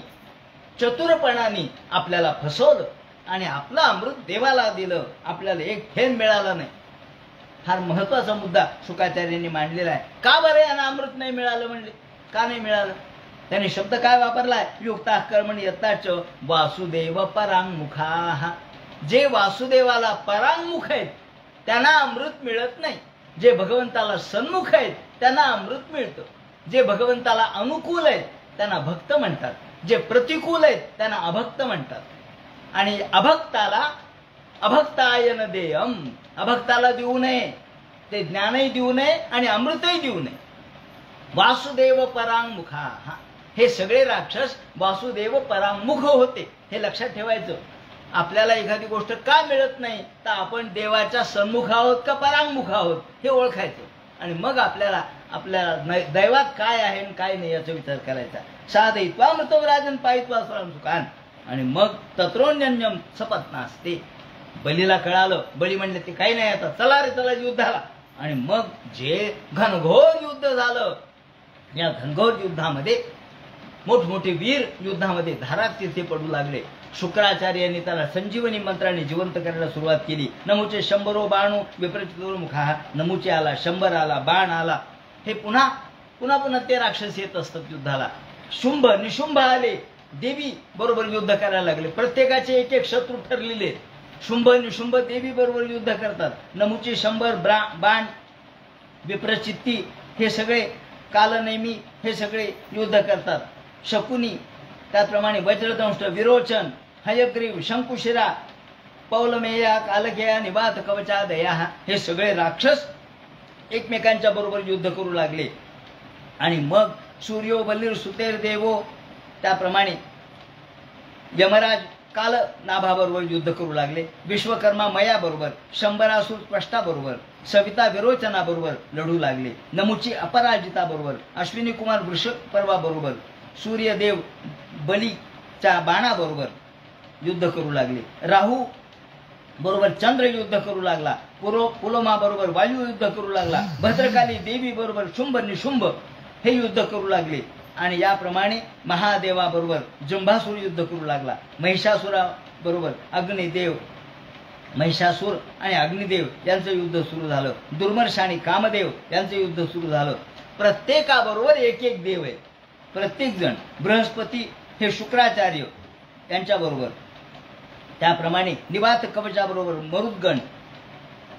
चतुरपणाने आपल्याला फसवलं आणि आपलं अमृत देवाला दिलं. आपल्याला एक थेंब मिळाला नाही. फार महत्वाचा मुद्दा शुकाचार्यांनी मांडलेला आहे. का बरं यांना अमृत नाही मिळालं? म्हणले का नाही मिळालं? त्याने शब्द काय वापरलाय? युक्ता कर्मण यत्ताच वासुदेव परांगमुखा. जे वासुदेवाला परांगमुख आहेत त्यांना अमृत मिळत नाही. जे भगवंताला सन्मुख आहेत त्यांना अमृत मिळतं. जे भगवंताला अनुकूल आहेत त्यांना भक्त म्हणतात. जे प्रतिकूल आहेत त्यांना अभक्त म्हणतात. आणि अभक्ताला अभक्तायन देयम, अभक्ताला देऊ नये, ते ज्ञानही देऊ नये आणि अमृतही देऊ नये. वासुदेव परांगमुखा. हे सगळे राक्षस वासुदेव परांगमुख होते, हे लक्षात ठेवायचं. आपल्याला एखादी गोष्ट का मिळत नाही तर आपण देवाच्या सन्मुख आहोत का परांगमुख आहोत हे ओळखायचं. आणि मग आपल्याला आपल्या दैवात काय आहे आणि काय नाही याचा विचार करायचा. साधयित्वा मृतवराजन पायित्वा स्वयं सुखान. आणि मग तत्रोन्यन्यम सपत्नास्ते. बलीला कळालं. बली म्हणले ते काही नाही, आता चला रे चला युद्धाला. आणि मग जे घनघोर युद्ध झालं, या घनघोर युद्धामध्ये मोठमोठे वीर युद्धामध्ये धारातीर्थी पडू लागले. शुक्राचार्यांनी त्याला संजीवनी मंत्राने जिवंत करायला सुरुवात केली. नमुचे 100 बाणू विपरीत मुखा. नमुचे आला, 100 आला, बाण आला. हे पुन्हा पुन्हा पुन्हा ते राक्षस येत असतात युद्धाला. शुंभ निशुंभ आले, देवी बरोबर युद्ध करायला लागले. प्रत्येकाचे एक एक शत्रू ठरलेले. शुंभ निशुंभ देवी बरोबर युद्ध करतात. नमुचे 100 बाण, विप्रचित्ती हे सगळे, कालनेमी हे सगळे युद्ध करतात. शकुनी, त्याचप्रमाणे वज्रदंष्ट, विरोचन, हयग्रीव, शंकुशिरा, पौलमेया, कालकेया, निवात कवचा, दया हे सगळे राक्षस एकमेकांच्या बरोबर युद्ध करू लागले. आणि मग सूर्यो बलिर सुतेर देवो, त्याप्रमाणे यमराज काल नाभाबरोबर युद्ध करू लागले. विश्वकर्मा मया बरोबर, शंभरासूर स्पष्टा बरोबर, सविता विरोचना बरोबर लढू लागले. नमुची अपराजिता बरोबर, अश्विनी कुमार वृषपर्वा बरोबर, सूर्यदेव बलीच्या बाणाबरोबर युद्ध करू लागले. राहू बरोबर चंद्र युद्ध करू लागला. पुलोमा बरोबर वायू युद्ध करू लागला. भद्रकाली देवी बरोबर शुंभ निशुंभ हे युद्ध करू लागले. आणि याप्रमाणे महादेवाबरोबर जंभासूर युद्ध करू लागला. महिषासुरा बरोबर अग्निदेव, महिषासूर आणि अग्निदेव यांचं युद्ध सुरू झालं. दुर्मर्ष आणि कामदेव यांचं युद्ध सुरू झालं. प्रत्येकाबरोबर एक एक देव आहे, प्रत्येक जण. बृहस्पती हे शुक्राचार्य यांच्याबरोबर, त्याप्रमाणे निवात कवचाबरोबर मरुद्गण,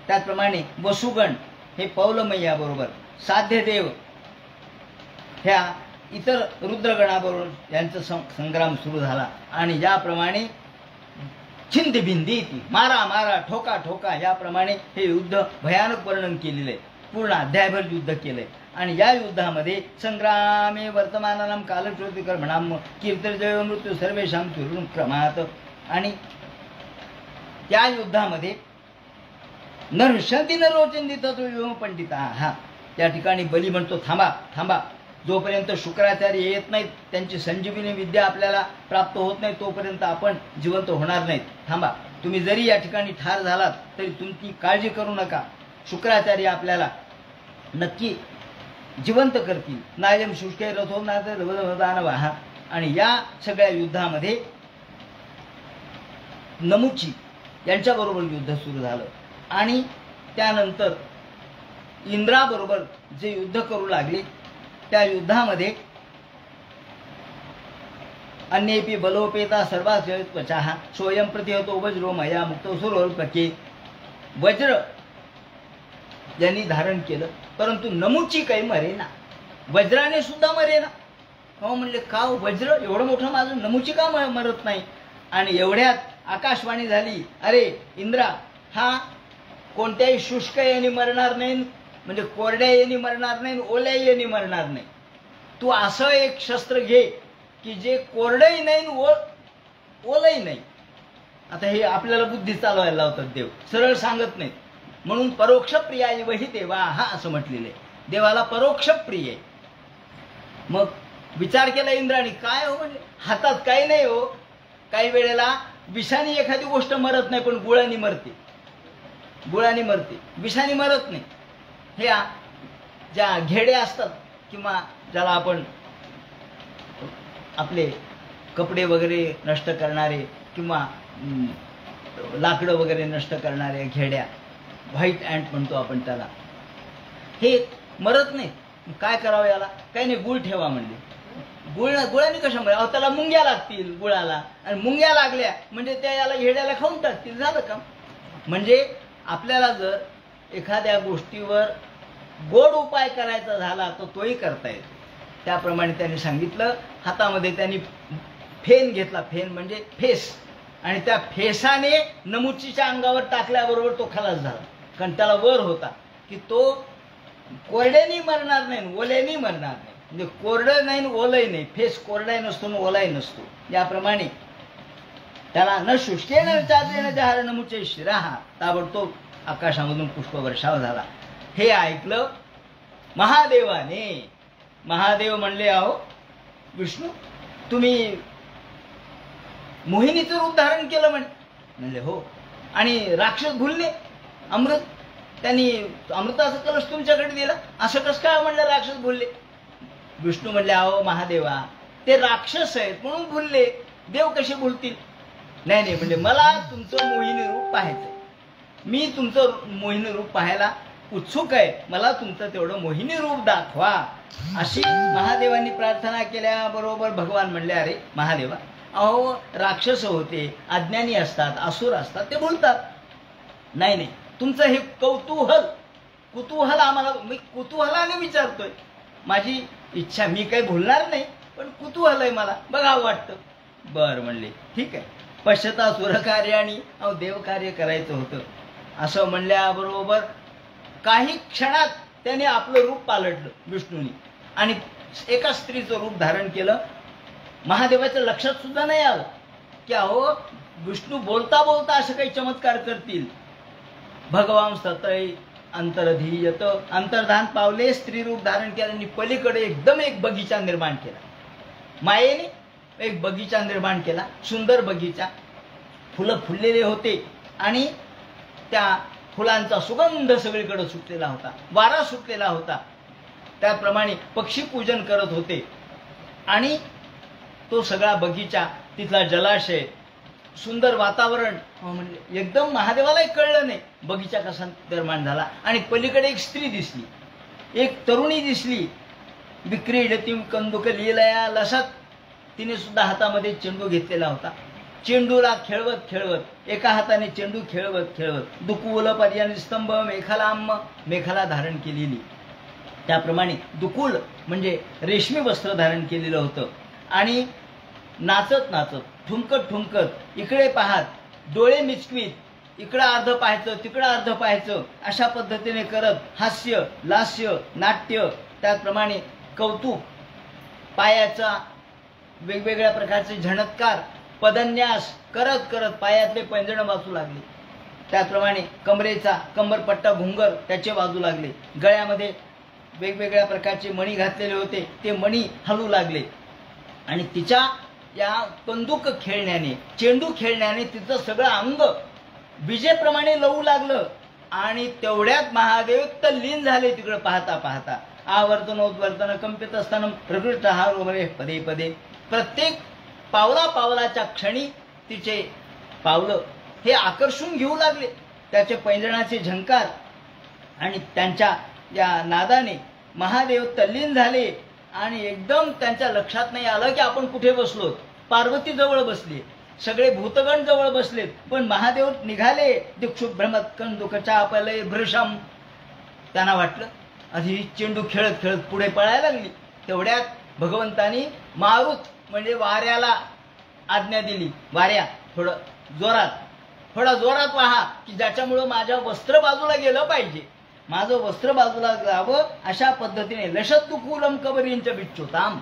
त्याचप्रमाणे वसुगण हे पौलमय्या बरोबर, साध्यदेव ह्या इतर रुद्रगणाबरोबर यांचा संग्राम सुरू झाला. आणि याप्रमाणे छिंद भिंदी, मारा मारा, ठोका ठोका याप्रमाणे हे युद्ध भयानक वर्णन केलेलं आहे. पूर्ण अध्यायभर युद्ध केलंय. आणि या युद्धामध्ये संग्रामे वर्तमानानाम कालश्रोतिकर्मणाम कीर्तजय मृत्यू सर्वेषां क्रमात. आणि त्या युद्धामध्ये नरशंती न रोचंदी तत्व पंडिता. हा त्या ठिकाणी बली म्हणतो थांबा थांबा, जोपर्यंत शुक्राचार्य येत नाहीत, त्यांची संजीवनी विद्या आपल्याला प्राप्त होत नाही तोपर्यंत आपण जिवंत होणार नाहीत. थांबा, तुम्ही जरी या ठिकाणी ठार झालात तरी तुमची काळजी करू नका, शुक्राचार्य आपल्याला नक्की जिवंत करतील. नायम शुष्के रथो नादानवाहा. आणि या सगळ्या युद्धामध्ये नमुची यांच्याबरोबर युद्ध सुरू झालं. आणि त्यानंतर इंद्राबरोबर जे युद्ध करू लागले त्या युद्धामध्ये अन्येपी बलोपेता सर्वात त्वचा स्वयं प्रतिहतो वज्रो मया मुक्त सुरोल्पके. वज्र यांनी धारण केलं परंतु नमुची काही मरेना, वज्राने सुद्धा मरेना. हो म्हणले का वज्र एवढं मोठं माझं, नमुची का मरत नाही? आणि एवढ्यात आकाशवाणी झाली, अरे इंद्रा, हा कोणत्याही शुष्क याने मरणार नाही, म्हणजे कोरड्या याने मरणार नाही, ओल्या याने मरणार नाही. तू असं एक शस्त्र घे की जे कोरडंही नाही ओलही नाही. आता हे आपल्याला बुद्धी चालवायला लावतात देव, सरळ सांगत नाहीत. म्हणून परोक्ष प्रियाय वही देवा हा असं म्हटलेलं आहे. देवाला परोक्ष प्रिय आहे. मग विचार केला इंद्राने, काय हो म्हणजे हातात काही नाही हो. काही वेळेला विषाने एखादी गोष्ट मरत नाही पण गुळाने मरते, गुळाने मरते, विषाने मरत नाही. हे ज्या घेड्या असतात किंवा ज्याला आपण आपले कपडे वगैरे नष्ट करणारे किंवा लाकडं वगैरे नष्ट करणारे घेड्या, व्हाईट अँट म्हणतो आपण त्याला, हे मरत नाही. काय करावं याला? काही नाही, गुळ ठेवा म्हणले. गुळाने कशामुळे? अहो त्याला मुंग्या लागतील गुळाला, आणि मुंग्या लागल्या म्हणजे त्या याला हेड्याला खाऊन टाकतील, झालं का? म्हणजे आपल्याला जर एखाद्या गोष्टीवर गोड उपाय करायचा झाला तर तोही करता येतो. त्याप्रमाणे त्यांनी सांगितलं. हातामध्ये त्यांनी फेन घेतला, फेन म्हणजे फेस, आणि त्या फेसाने नमुचीच्या अंगावर टाकल्याबरोबर तो खलास झाला. कारण त्याला वर होता की तो कोरड्याने मरणार नाही, ओल्याने मरणार नाही. म्हणजे कोरडं नाही ओलही नाही, फेस कोरडाही नसतो आणि ओलाही नसतो. याप्रमाणे त्याला न शुष्केन विचारलेन जहार नमुचे शिराहा, ताबडतोब आकाशामधून पुष्पवर्षाव झाला. हे ऐकलं महादेवाने. महादेव म्हणले, अहो विष्णू, तुम्ही मोहिनीचं रूप धारण केलं म्हणले. हो. आणि राक्षस भुलले अमृत, त्यांनी अमृताचा कलश तुमच्याकडे दिला, असं कसं काय म्हणलं राक्षस भुलले? विष्णू म्हणले, अहो महादेवा, ते राक्षस आहेत म्हणून भुलले, देव कसे भुलतील? नाही नाही म्हणजे मला तुमचं मोहिनी रूप पाहायचंय, मी तुमचं मोहिनी रूप पाहायला उत्सुक आहे, मला तुमचं तेवढं मोहिनी रूप दाखवा. अशी महादेवांनी प्रार्थना केल्याबरोबर भगवान म्हणले, अरे महादेवा, अहो राक्षस होते, अज्ञानी असतात, असुर असतात, ते बोलतात. नाही नाही, तुमचं हे कुतूहल आम्हाला, मी कुतूहलाने विचारतोय, माझी इच्छा, मी काही बोलणार नाही पण कुतूहल आहे, मला बघावं वाटतं. बरं म्हणले, ठीक आहे. पश्यता सुरकार्य आणि अहो देवकार्य करायचं होतं. असं म्हणल्याबरोबर काही क्षणात त्याने आपलं रूप पालटलं विष्णूनी, आणि एका स्त्रीचं रूप धारण केलं. महादेवाच्या लक्षात सुद्धा नाही आलं की अहो विष्णू बोलता बोलता असं काही चमत्कार करतील. भगवान सतय अंतरधीयत, अंतर्धान पावले, स्त्री रूप धारण केलं आणि पलीकडे एकदम एक बगीचा निर्माण केला. मायेने एक बगीचा निर्माण केला, सुंदर बगीचा, फुलं फुललेले होते आणि त्या फुलांचा सुगंध सगळीकडे सुटलेला होता, वारा सुटलेला होता. त्याप्रमाणे पक्षी पूजन करत होते आणि तो सगळा बगीचा, तिथला जलाशय, सुंदर वातावरण, म्हणजे एकदम महादेवालाही कळलं नाही बगीचा कसा निर्माण झाला. आणि पलीकडे एक स्त्री दिसली, एक तरुणी दिसली. विक्रीडती कंदुक लीलया लसत, तिने सुद्धा हातामध्ये चेंडू घेतलेला होता. चेंडूला खेळवत खेळवत, एका हाताने चेंडू खेळवत खेळवत, दुकुल पर्याय स्तंभ मेखला धारण केलेली. त्याप्रमाणे दुकुल म्हणजे रेशमी वस्त्र धारण केलेलं होतं. आणि नाचत नाचत, ठुमकत ठुमकत, इकडे पाहत, डोळे मिचकवीत, इकडं अर्ध पाहायचं तिकडं अर्ध पाहायचं, अशा पद्धतीने करत हास्य, लास्य, नाट्य, त्याचप्रमाणे कौतुक, पायाचा वेगवेगळ्या प्रकारचे झणत्कार, पदन्यास करत करत पायातले पैंजण वाजू लागले. त्याचप्रमाणे कमरेचा कंबरपट्टा, घुंगर त्याचे वाजू लागले. गळ्यामध्ये वेगवेगळ्या प्रकारचे मणी घातलेले होते, ते मणी हलू लागले. आणि तिच्या या कंदुक खेळण्याने, चेंडू खेळण्याने तिचं सगळं अंग विजेप्रमाणे लवू लागलं. आणि तेवढ्यात महादेव तल्लीन झाले तिकडे पाहता पाहता. आवर्तनोद्वर्तन कंपित असताना प्रकृष्ट हार वगैरे पदे पदे, प्रत्येक पावला पावलाच्या क्षणी तिचे पावलं हे आकर्षून घेऊ लागले. त्याचे पैंजणाचे झंकार आणि त्यांच्या या नादाने महादेव तल्लीन झाले. आणि एकदम त्यांच्या लक्षात नाही आलं की आपण कुठे बसलो. पार्वती जवळ बसली, सगळे भूतगण जवळ बसलेत, पण महादेव निघाले दिक्षुभ्रमत कंदुकच्या आपले भृशम. त्यांना वाटलं आधी चेंडू खेळत खेळत पुढे पळायला लागली. तेवढ्यात भगवंतानी मारुत म्हणजे वाऱ्याला आज्ञा दिली, वाऱ्या थोडा जोरात वाहा की ज्याच्यामुळं माझ्या वस्त्र बाजूला गेलं पाहिजे, माझं वस्त्र बाजूला जावं. अशा पद्धतीने लशत्तुकूलम कबरींच्या बिच्छुताम,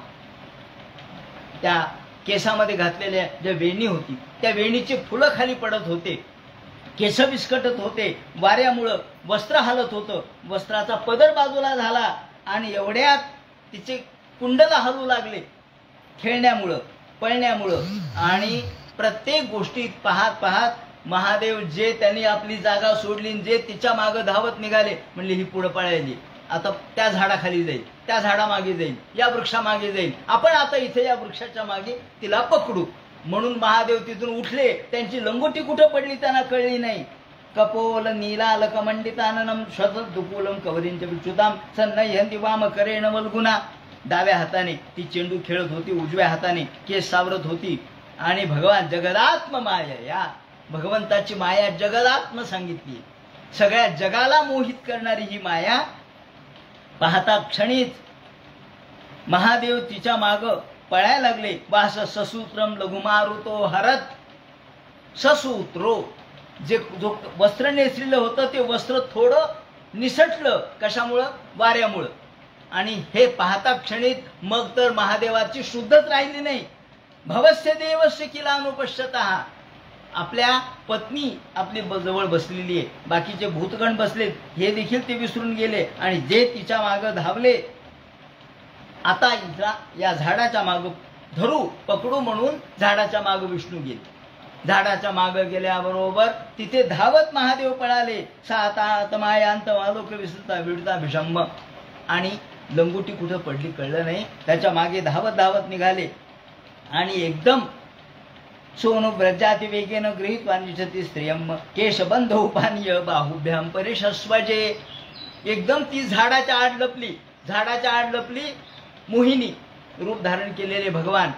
त्या केसामध्ये घातलेल्या ज्या वेणी होती त्या वेणीची फुलं खाली पडत होते, केस विस्कटत होते, वाऱ्यामुळं वस्त्र हलत होतं, वस्त्राचा पदर बाजूला झाला. आणि एवढ्यात तिचे कुंडल हलू लागले खेळण्यामुळं, पळण्यामुळं. आणि प्रत्येक गोष्टीत पाहत पाहत महादेव जे त्यांनी आपली जागा सोडली, जे तिच्या मागं धावत निघाले, म्हणले ही पुढे पळायली, आता त्या झाडाखाली जाईल, त्या झाडामागे जाईल, या वृक्षामागे जाईल, आपण आता इथे या वृक्षाच्या मागे तिला पकडू. म्हणून महादेव तिथून उठले. त्यांची लंगोटी कुठं पडली त्यांना कळली नाही. कपोल नीलालक मंडिताननम श्वसत दुकुलम कवरींच विच्युताम सन्नयंती वाम करेण वल्गुना. डाव्या हाताने ती चेंडू खेळत होती, उजव्या हाताने केस सावरत होती. आणि भगवान जगदात्म माया, या भगवंताची माया जगदात्म सांगितली. सगळ्या जगाला मोहित करणारी ही माया पाहता क्षणीच महादेव तिच्या माग पळायला लागले. वास ससूत्रम लघुमारुतो हरत ससूत्रो, जे जो वस्त्र नेसलेलं होतं ते वस्त्र थोडं निसटलं. कशामुळं? वाऱ्यामुळं. आणि हे पाहता क्षणीत मग तर महादेवाची शुद्धच राहिली नाही. भवस्य देवस्य किलानुपश्यतः, आपल्या पत्नी आपली जवळ बसलेली आहे, बाकीचे भूतगण बसलेत हे देखील ते विसरून गेले. आणि जे तिच्या मागं धावले, आता इंद्रा या झाडाच्या मागं धरू पकडू म्हणून झाडाच्या मागं विष्णू गेले. झाडाच्या मागं गेल्याबरोबर तिथे धावत महादेव पळाले. साता मायांत आलोक विसरता विडता भिषम, आणि लंगोटी कुठं पडली कळलं नाही. त्याच्या मागे धावत धावत निघाले आणि एकदम सोनु व्रजाति वेगेन गृहीत वांछति स्त्रियम केशबंध उपानीय बाहुभ्याम परिशस्वजे. एकदम ती झाडाच्या आड लपली. झाडाच्या आड लपली मोहिनी रूप धारण केलेले भगवान.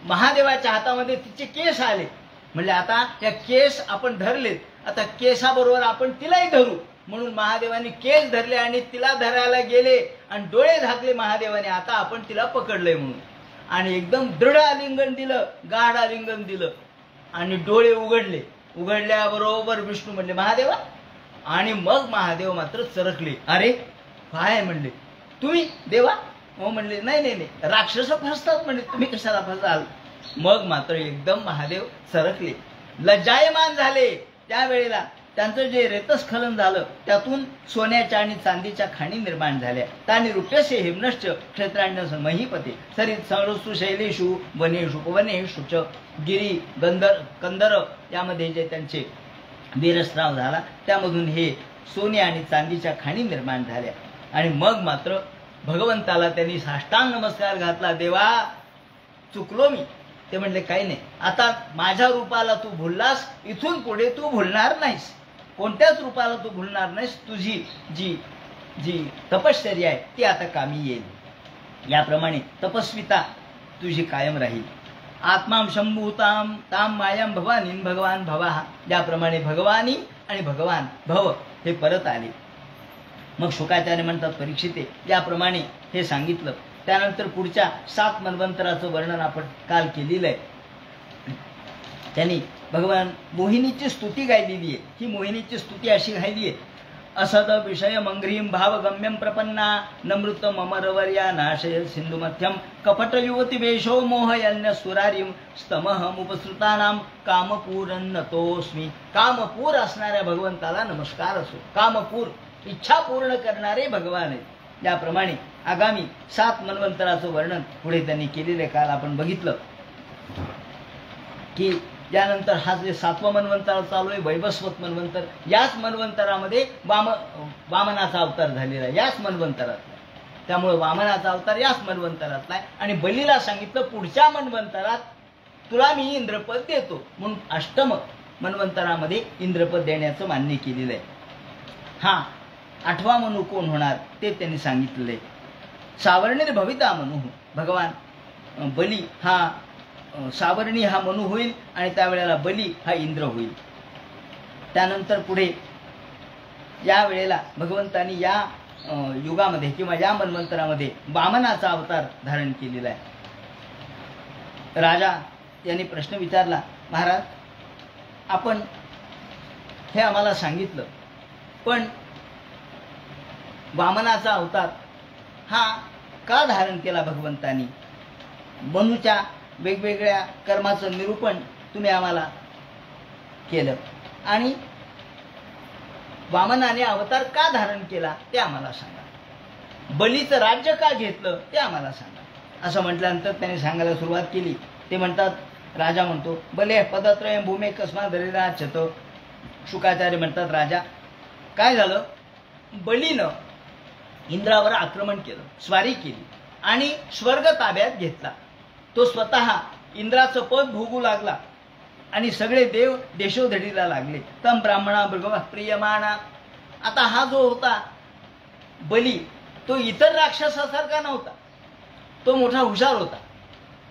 महादेवाच्या हातामध्ये तिचे केस आले. म्हणजे आता त्या केस आपण धरलेत, आता केसाबरोबर आपण तिलाही धरू म्हणून महादेवाने केस धरले आणि तिला धरायला गेले आणि डोळे झाकले महादेवाने, आता आपण तिला पकडलंय म्हणून. आणि एकदम दृढ आलिंगन दिलं, गाढ आलिंगन दिलं आणि डोळे उघडले. उघडल्याबरोबर विष्णू म्हणले महादेवा. आणि मग महादेव मात्र चरकले. अरे काय म्हणले, तुम्ही देवा? हो म्हणले नाही नाही नाही, राक्षस फसतात म्हणले, तुम्ही कशाला फसाल? मग मात्र एकदम महादेव सरकले, लज्जायमान झाले. त्यावेळेला त्यांचं जे रेतस्खलन झालं त्यातून सोन्याच्या आणि चांदीच्या खाणी निर्माण झाल्या. तानी रुप्यसे हिमनश्च क्षेत्राण्य महीपते सरित सरसु शैलेषु वनेषु उपवनेषु च. गिरी गंधर कंदर यामध्ये जे त्यांचे वीरस्राव झाला त्यामधून हे सोने आणि चांदीच्या खाणी निर्माण झाल्या. आणि मग मात्र भगवंताला त्यांनी साष्टांग नमस्कार घातला. देवा चुकलो मी. ते म्हणले काही नाही, आता माझ्या रूपाला तू भुललास, इथून पुढे तू भुलणार नाहीस, कोणत्याच रूपाला तू भुलणार नाहीस. तुझी जी जी तपश्चर्या आहे ती आता कामी येईल. याप्रमाणे तपस्विता तुझी कायम राहील. आत्माम शंभूताम ताम मायाम भवानी भगवान भवाहा. ज्याप्रमाणे भगवानी आणि भगवान भव हे परत आले. मग शुकाचार्य म्हणतात परीक्षिते याप्रमाणे हे सांगितलं. त्यानंतर पुढच्या 7 मन्वंतराचं वर्णन आपण काल केलेलं आहे. त्यांनी भगवान मोहिनीची स्तुती गायलेली आहे. ही मोहिनीची स्तुती अशी गायली आहे. असद विषय मंग्रीम भावगम्यम प्रपन्ना नमृत ममरवर्या नाशय सिंधुमध्यम कपट युवती वेशो मोहयन्य सुरारीम स्तमहमुपसृतानाम कामपूरन्नतोस्मी. कामपूर असणाऱ्या भगवंताला नमस्कार असो. कामपूर इच्छा पूर्ण करणारे भगवान आहेत. याप्रमाणे आगामी 7 मन्वंतराचं वर्णन पुढे त्यांनी केलेले काल आपण बघितलं की त्यानंतर हा जे 7वं मन्वंतर चालू आहे वैवस्वत मन्वंतर. याच मन्वंतरामध्ये वामनाचा अवतार झालेला आहे, याच मन्वंतरात. त्यामुळे वामनाचा अवतार याच मन्वंतरातला आहे. आणि बलीला सांगितलं पुढच्या मन्वंतरात तुला मी इंद्रपद देतो म्हणून 8म मन्वंतरामध्ये इंद्रपद देण्याचं मान्य केलेलं आहे. हा 8वा मनू कोण होणार ते त्यांनी सांगितलेले. सावर्णीर भविता मनू. भगवान बली हा सावर्णी हा मनू होईल आणि त्यावेळेला बली हा इंद्र होईल. त्यानंतर पुढे या वेळेला भगवंतांनी या युगामध्ये किंवा या मन्वंतरामध्ये वामनाचा अवतार धारण केलेला आहे. राजा यांनी प्रश्न विचारला, महाराज आपण हे आम्हाला सांगितलं, पण वामनाचा अवतार हा का धारण केला भगवंतांनी? मनुच्या वेगवेगळ्या कर्माचं निरूपण तुम्ही आम्हाला केलं आणि वामनाने अवतार का धारण केला ते आम्हाला सांगा. बलीचं राज्य का घेतलं ते आम्हाला सांगा. असं म्हटल्यानंतर त्याने सांगायला सुरुवात केली. ते म्हणतात, राजा म्हणतो, बले पदत्रय भूमे कस्मा धरीरा छतो. शुकाचार्य म्हणतात, राजा काय झालं, बलीनं इंद्रावर आक्रमण केलं, स्वारी केली आणि स्वर्ग ताब्यात घेतला. तो स्वतः इंद्राचं पद भोगू लागला आणि सगळे देव देशोधडीला लागले. तम ब्राह्मणा भगवा प्रियमाणा. आता हा जो होता बली तो इतर राक्षसासारखा नव्हता. तो मोठा हुशार होता.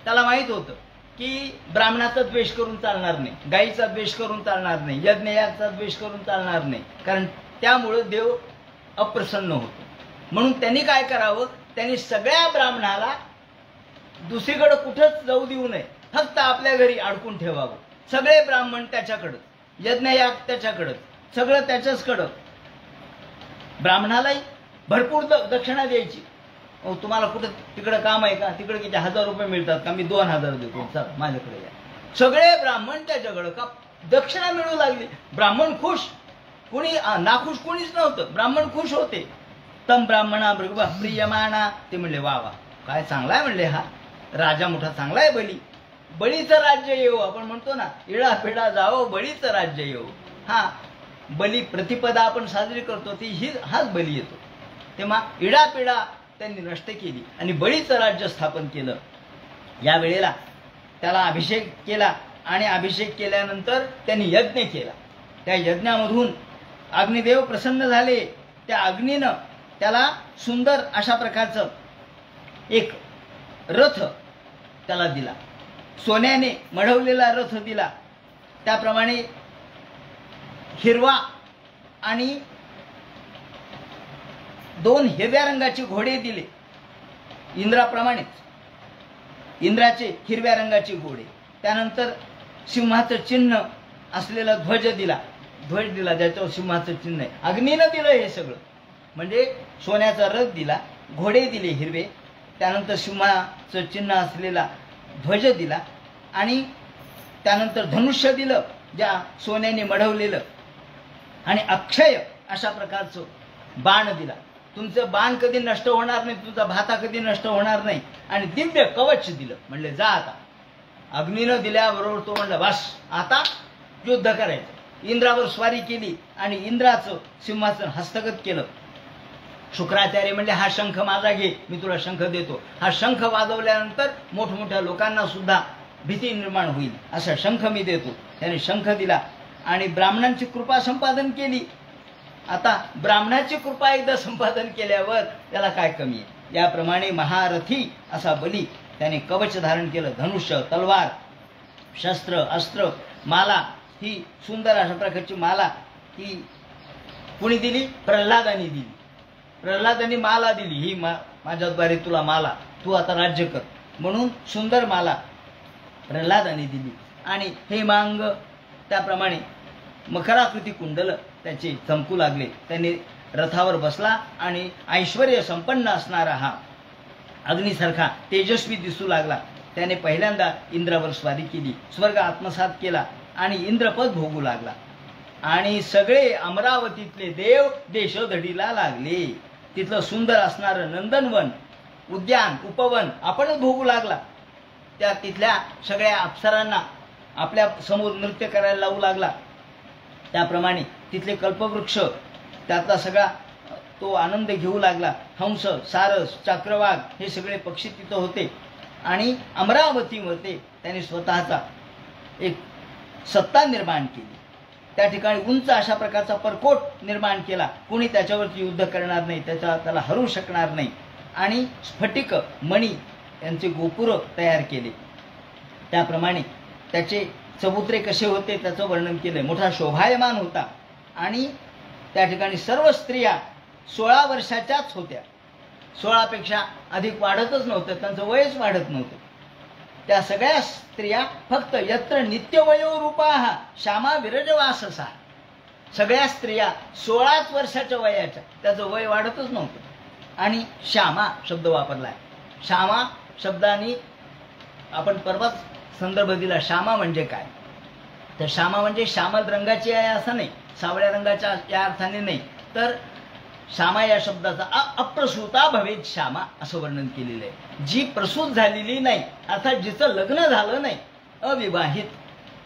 त्याला माहीत होतं की ब्राह्मणाचा द्वेष करून चालणार नाही, गायीचा द्वेष करून चालणार नाही, यज्ञयागाचा द्वेष करून चालणार नाही, कारण त्यामुळं देव अप्रसन्न होतो. म्हणून त्यांनी काय करावं, त्यांनी सगळ्या ब्राह्मणाला दुसरीकडे कुठंच जाऊ देऊ नये, फक्त आपल्या घरी अडकून ठेवावं. सगळे ब्राह्मण त्याच्याकडं, यज्ञयाग त्याच्याकडं, सगळं त्याच्याचकडं. ब्राह्मणालाही भरपूर दक्षिणा द्यायची. तुम्हाला कुठं तिकडं काम आहे का, तिकडे किती 1000 रुपये मिळतात का, मी 2000 देतो, चल माझ्याकडे या. सगळे ब्राह्मण त्याच्याकडं का दक्षिणा मिळू लागली. ब्राह्मण खुश, कोणी नाखुश कोणीच नव्हतं. ब्राह्मण खुश होते. तम ब्राह्मणा भृगवा प्रियमाणा, ते म्हणले वा वा, काय चांगला आहे म्हणले, हा राजा मोठा चांगला आहे. बळीचं राज्य येऊ, आपण म्हणतो ना, इळा पिढा जावो बळीचं राज्य येऊ. हा बली प्रतिपदा आपण साजरी करतो ती हाच बली येतो. तेव्हा इडा पिढा त्यांनी नष्ट केली आणि बळीचं राज्य स्थापन केलं. या वेळेला त्याला अभिषेक केला आणि अभिषेक केल्यानंतर त्यांनी यज्ञ केला. त्या यज्ञामधून अग्निदेव प्रसन्न झाले. त्या अग्नीनं त्याला सुंदर अशा प्रकारचं एक रथ त्याला दिला. सोन्याने मढवलेला रथ दिला. त्याप्रमाणे हिरवा आणि 2 हिरव्या रंगाचे घोडे दिले इंद्राप्रमाणेच. इंद्राचे हिरव्या रंगाचे घोडे. त्यानंतर सिंहाचं चिन्ह असलेला ध्वज दिला. ज्याच्यावर सिंहाचं चिन्ह आहे. अग्नीनं दिलं हे सगळं. म्हणजे सोन्याचा रथ दिला, घोडे दिले हिरवे, त्यानंतर सिंहाचं चिन्ह असलेला ध्वज दिला आणि त्यानंतर धनुष्य दिलं ज्या सोन्याने मढवलेलं, आणि अक्षय अशा प्रकारचं बाण दिला. तुमचं बाण कधी नष्ट होणार नाही, तुमचा भाता कधी नष्ट होणार नाही. आणि दिव्य कवच दिलं. म्हणले जा आता. अग्नीनं दिल्याबरोबर तो म्हणलं बस आता युद्ध करायचं. इंद्रावर स्वारी केली आणि इंद्राचं सिंहासन हस्तगत केलं. शुक्राचार्य म्हणले हा शंख माझा घे, मी तुला शंख देतो. हा शंख वाजवल्यानंतर मोठमोठ्या लोकांना सुद्धा भीती निर्माण होईल, असा शंख मी देतो. त्याने शंख दिला आणि ब्राह्मणांची कृपा संपादन केली. आता ब्राह्मणाची कृपा एकदा संपादन केल्यावर त्याला काय कमी आहे. याप्रमाणे महारथी असा बली त्याने कवच धारण केलं. धनुष्य, तलवार, शस्त्र, अस्त्र, माला, ही सुंदर अशा प्रकारची माला ही कुणी दिली? प्रल्हादानी दिली. प्रल्हादानी माला दिली. ही माझ्याद्वारे तुला माला, तू आता राज्य कर म्हणून सुंदर माला प्रल्हादानी दिली. आणि हे मांग त्याप्रमाणे मकराकृती कुंडल त्याचे चमकू लागले. त्याने रथावर बसला आणि ऐश्वर्य संपन्न असणारा हा अग्नीसारखा तेजस्वी दिसू लागला. त्याने पहिल्यांदा इंद्रावर स्वारी केली, स्वर्ग आत्मसात केला आणि इंद्रपद भोगू लागला. आणि सगळे अमरावतीतले देव देशोधडीला लागले. तिथलं सुंदर असणारं नंदनवन, उद्यान, उपवन आपणच भोगू लागला. त्या तिथल्या सगळ्या अप्सरांना आपल्या समोर नृत्य करायला लावू लागला. त्याप्रमाणे तिथले कल्पवृक्ष त्यातला सगळा तो आनंद घेऊ लागला. हंस, सारस, चक्रवाक हे सगळे पक्षी तिथं होते. आणि अमरावतीमध्ये त्याने स्वतःचा एक सत्ता निर्माण केली. त्या ठिकाणी उंच अशा प्रकारचा परकोट निर्माण केला. कोणी त्याच्यावरती युद्ध करणार नाही, त्याला हरू शकणार नाही. आणि स्फटिक मणी यांचे गोपुर तयार केले. त्याप्रमाणे त्याचे चबुतरे कसे होते त्याचं वर्णन केलंय. मोठा शोभायमान होता. आणि त्या ठिकाणी सर्व स्त्रिया 16 वर्षाच्याच होत्या. 16 पेक्षा अधिक वाढतच नव्हतं, त्यांचं वयच वाढत नव्हतं. त्या सगळ्या स्त्रिया फक्त यत्र नित्यवयोरूपाः श्यामा विरजवाससा, सगळ्या स्त्रिया 16 वर्षाच्या वयाच्या, त्याचं वय वाढतच नव्हतं. आणि श्यामा शब्द वापरलाय. श्यामा शब्दाने आपण परवाच संदर्भ दिला. श्यामा म्हणजे काय? तर श्यामा म्हणजे श्यामल रंगाची आहे असं नाही, सावळ्या रंगाच्या या अर्थाने नाही. तर श्यामा या शब्दाचा अप्रसूता भवेत श्यामा असं वर्णन केलेलं आहे. जी प्रसूत झालेली नाही, अर्थात जिचं लग्न झालं नाही, अविवाहित,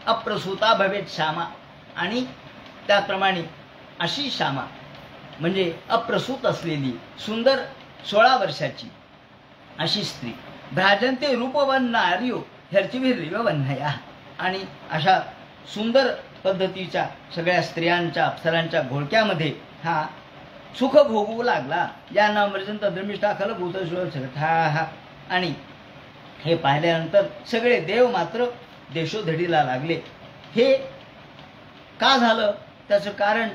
अप्रसूता भवेत श्यामा. आणि त्याप्रमाणे अशी श्यामा म्हणजे अप्रसूत असलेली सुंदर 16 वर्षाची अशी स्त्री. भ्राजन्ते रूपवन नार्यो ह्यर्चिभिर्वन्हया. आणि अशा सुंदर पद्धतीच्या सगळ्या स्त्रियांच्या अप्सरांच्या घोळक्यामध्ये हा सुख भोगवू लागला. या नामर्जंत धर्मिष्ठा खल भूतशोषा. आणि हे पाहिल्यानंतर सगळे देव मात्र देशोधडीला लागले. हे का झालं? त्याचं कारण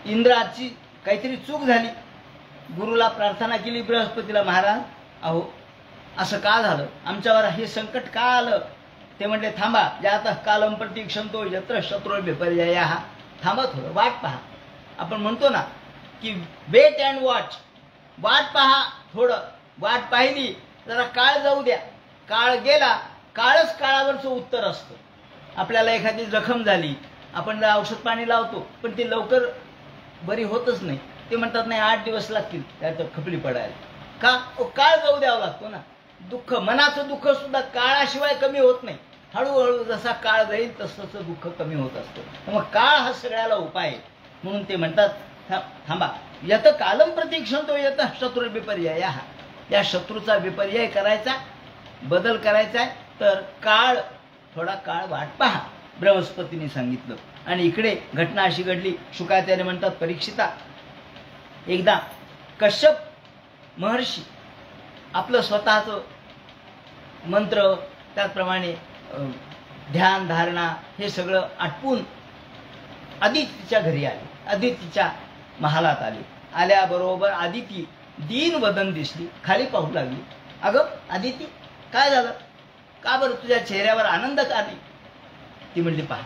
इंद्राची काहीतरी चूक झाली. गुरुला प्रार्थना केली, बृहस्पतीला, महाराज अहो असं का झालं, आमच्यावर हे संकट का आलं? ते म्हणले थांबा, ज्यात कालम प्रतीक्षंतो यत्र शत्रू विपर्ययः. थांबा, थोडं वाट पहा. आपण म्हणतो ना की वेट अँड वॉच, वाट पहा. थोडं वाट पाहिली, जरा काळ जाऊ द्या. काळ गेला, काळच काळावरचं उत्तर असतं. आपल्याला एखादी जखम झाली, आपण औषध पाणी लावतो, पण ती लवकर बरी होतच नाही. ते म्हणतात नाही 8 दिवस लागतील त्यात खपली पडायला. का? काळ जाऊ द्यावा लागतो ना. दुःख, मनाचं दुःख सुद्धा काळाशिवाय कमी होत नाही. हळूहळू जसा काळ जाईल तसं दुःख कमी होत असतं. मग काळ हा सगळ्याला उपाय आहे. म्हणून ते म्हणतात थांबा, यत कालम प्रतीक्षंतो यत शत्रू विपर्ययः. या शत्रूचा विपर्यय करायचा, बदल करायचा आहे तर थोडा काळ वाट पहा, बृहस्पतीने सांगितलं. आणि इकडे घटना अशी घडली. शुकाचार्य म्हणतात, परीक्षिता, एकदा कश्यप महर्षी आपलं स्वतःचं मंत्र, त्याचप्रमाणे ध्यान धारणा हे सगळं आटपून आदितीच्या घरी आले, आदितीच्या महालात आले. आल्याबरोबर आदिती दीनवदन दिसली, खाली पाहू लागली. अगं आदिती, काय झालं? का बरं तुझ्या चेहऱ्यावर आनंद का नाही? ती म्हणली, पहा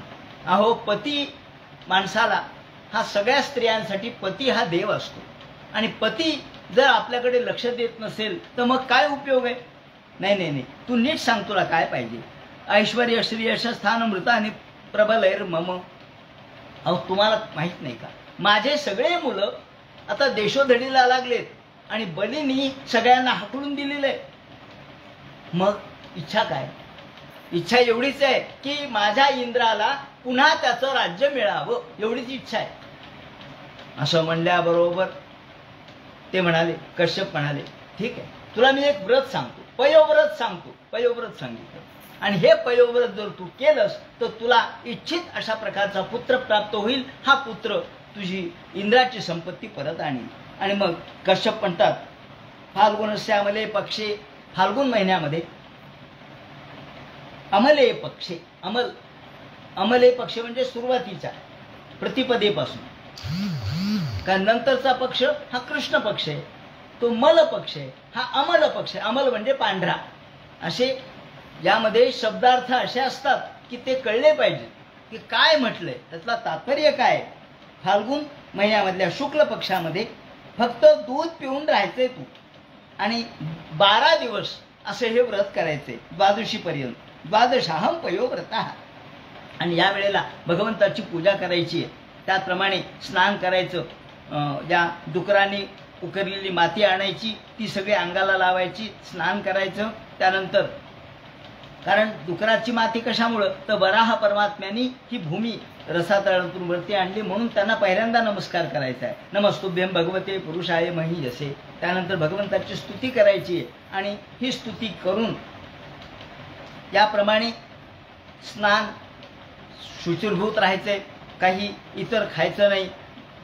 अहो, पती माणसाला हा सगळ्या स्त्रियांसाठी पती हा देव असतो. आणि पती जर आपल्याकडे लक्ष देत नसेल तर मग काय उपयोग आहे? नाही नाही नाही, तू नीट सांग, तुला काय पाहिजे? ऐश्वर्य श्रीयश स्थान मृत आणि प्रबलैर मम. अहो तुम्हाला माहित नाही का, माझे सगळे मुलं आता देशोधडीला लागलेत आणि बलींनी सगळ्यांना हाकलून दिलेलं आहे. मग इच्छा काय? इच्छा एवढीच आहे की माझ्या इंद्राला पुन्हा त्याचं राज्य मिळावं, एवढीच इच्छा आहे. असं म्हणल्याबरोबर ते म्हणाले, कश्यप म्हणाले, ठीक आहे, तुला मी एक व्रत सांगतो, पयोव्रत सांगतो. पयोव्रत सांगितलं आणि हे पयोव्रत जर तू केलंस तर तुला इच्छित अशा प्रकारचा पुत्र प्राप्त होईल. हा पुत्र तुझी इंद्राची संपत्ती परत आणील. आणि मग कश्यप म्हणतात, फाल्गुनस्य अमले पक्षे, फाल्गुन महिन्यामध्ये अमले पक्षे, अमले पक्ष म्हणजे सुरुवातीच्या प्रतिपदेपासून, कारण नंतरचा पक्ष हा कृष्ण पक्ष आहे, तो मल पक्ष आहे, हा अमल पक्ष आहे. अमल म्हणजे पांढरा. असे यामध्ये शब्दार्थ असे असतात की ते कळले पाहिजे की काय म्हटलंय, त्यातला तात्पर्य काय. फाल्गुन महिन्यामधल्या शुक्ल पक्षामध्ये फक्त दूध पिऊन राहायचंय तू आणि 12 दिवस असे हे व्रत करायचे, द्वादशीपर्यंत. द्वादशाहम पयोव्रतः. आणि या वेळेला भगवंताची पूजा करायची आहे. त्याचप्रमाणे स्नान करायचं. ज्या डुकरांनी उकरलेली माती आणायची, ती सगळी अंगाला लावायची, स्नान करायचं. त्यानंतर कारण डुकराची माती कशामुळं, तर वराह परमात्म्यांनी ही भूमी रसातळातून वरती आणली म्हणून त्यांना पहिल्यांदा नमस्कार करायचा आहे. नमस्तुभ्यं भगवते पुरुषाय महीयसे. त्यानंतर भगवंताची स्तुती करायची आहे आणि ही स्तुती करून याप्रमाणे स्नान, शुचिर्भूत राहायचे, काही इतर खायचं नाही,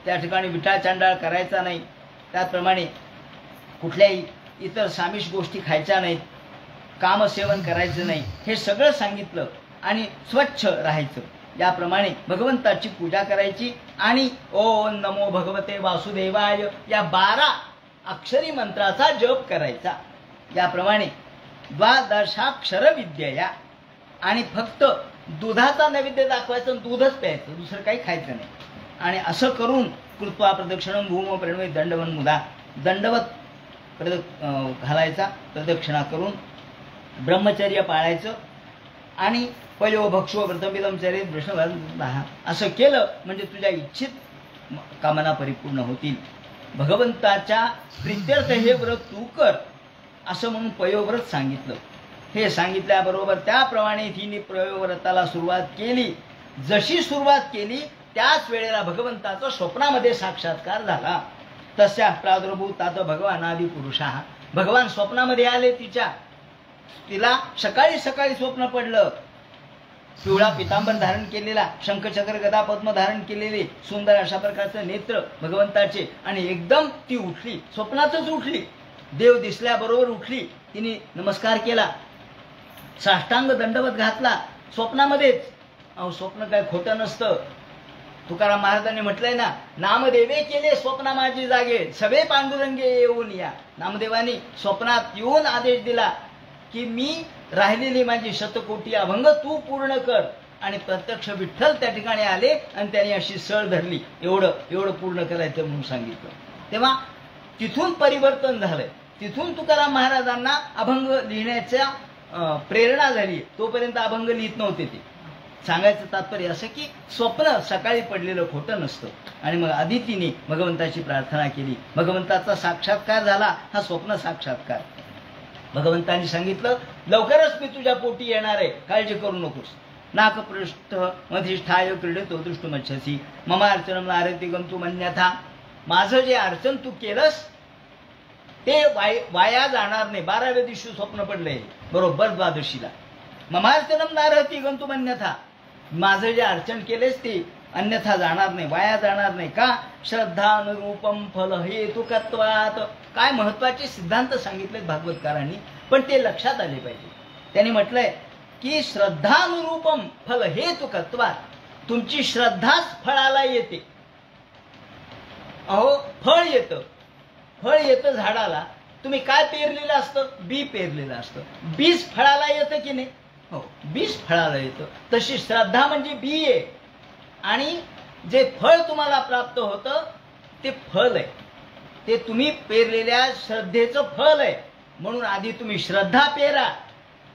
त्या ठिकाणी विटाळ चांडाळ करायचा नाही, त्याचप्रमाणे कुठल्याही इतर सामिष गोष्टी खायच्या नाहीत, कामसेवन करायचं नाही, हे सगळं सांगितलं. आणि स्वच्छ राहायचं. याप्रमाणे भगवंताची पूजा करायची आणि ओम नमो भगवते वासुदेवाय या 12 अक्षरी मंत्राचा जप करायचा. याप्रमाणे द्वादशाक्षर विद्यया. आणि फक्त दुधाचा नैवेद्य दाखवायचं, दूधच प्यायचं, दुसरं काही खायचं नाही. आणि असं करून कृत्वा प्रदक्षिणम भूम प्रणवे दंडवन मुदा, दंडवत घालायचा, प्रदक्षिणा करून ब्रह्मचर्य पाळायचं. आणि पयो भक्षो व्रतमिदम चरित वृषभ, असं केलं म्हणजे तुझ्या इच्छित कामना परिपूर्ण होतील. भगवंताच्या प्रित्यर्थ हे व्रत तू कर, असं म्हणून पयोव्रत सांगितलं. हे सांगितल्याबरोबर त्याप्रमाणे तिने पयोव्रताला सुरुवात केली. जशी सुरुवात केली त्याच वेळेला भगवंताचा स्वप्नामध्ये साक्षात्कार झाला. तस्या प्रादुर्भूतात भगवान आदि पुरुषा. भगवान स्वप्नामध्ये आले तिच्या. तिला सकाळी सकाळी स्वप्न पडलं. पिवळा पितांबर धारण केलेला, शंखचक्र गदा पद्म धारण केलेले सुंदर अशा प्रकारचे नेत्र भगवंताचे. आणि एकदम ती उठली, स्वप्नातच उठली देव दिसल्याबरोबर उठली, तिने नमस्कार केला, साष्टांग दंडवत घातला स्वप्नामध्येच. अहो स्वप्न काय खोटं नसतं. तुकाराम महाराजांनी म्हटलंय ना, नामदेवे केले स्वप्ना माझी जागे, सगळे पांडुरंगे येऊन या. नामदेवानी स्वप्नात येऊन आदेश दिला की मी राहिलेली माझी शतकोटी अभंग तू पूर्ण कर. आणि प्रत्यक्ष विठ्ठल त्या ठिकाणी आले आणि त्यांनी अशी सळ धरली, एवढं एवढं पूर्ण करायचं म्हणून सांगितलं. तेव्हा तिथून परिवर्तन झालंय. तिथून तुकाराम महाराजांना अभंग लिहिण्याच्या प्रेरणा झाली. तोपर्यंत अभंग लिहित नव्हते ते. सांगायचं तात्पर्य असं की स्वप्न सकाळी पडलेलं खोटं नसतं. आणि मग आदितीने भगवंताची प्रार्थना केली, भगवंताचा साक्षात्कार झाला. हा स्वप्न साक्षात्कार. भगवंतांनी सांगितलं लवकरच मी तुझ्या पोटी येणार आहे, काळजी करू नकोस. नाकपृष्ठ मधिष्ठाय क्रीडतो दृष्टुमच्छसी मम अर्चनम नारती गंतु मन्यथा. माझं जे अर्चन तू केलंस ते वाया जाणार नाही. 12व्या दिवशी स्वप्न पडलंय बरोबर द्वादशीला. ममार्चनम नारती गंतु मन्यथा. माझं जे अर्चन केलेस ते अन्यथा जाणार नाही, वाया जाणार नाही. का? श्रद्धानुरूपम फल हेतुकत्वात. काय महत्वाचे सिद्धांत सांगितलेत भागवतकारांनी, पण ते लक्षात आले पाहिजे. त्यांनी म्हटलंय की श्रद्धानुरूपम फल हेतुकत्वात. तुमची श्रद्धाच फळाला येते. अहो फळ येतं, फळ येतं झाडाला. तुम्ही काय पेरलेलं असतं? बी पेरलेलं असतं. बीज फळाला येतं की नाही? हो, बीज फळाला येतं. तशी श्रद्धा म्हणजे बी आहे आणि जे फळ तुम्हाला प्राप्त होतं ते फल आहे. ते तुम्ही पेरलेल्या श्रद्धेचं फल आहे. म्हणून आधी तुम्ही श्रद्धा पेरा.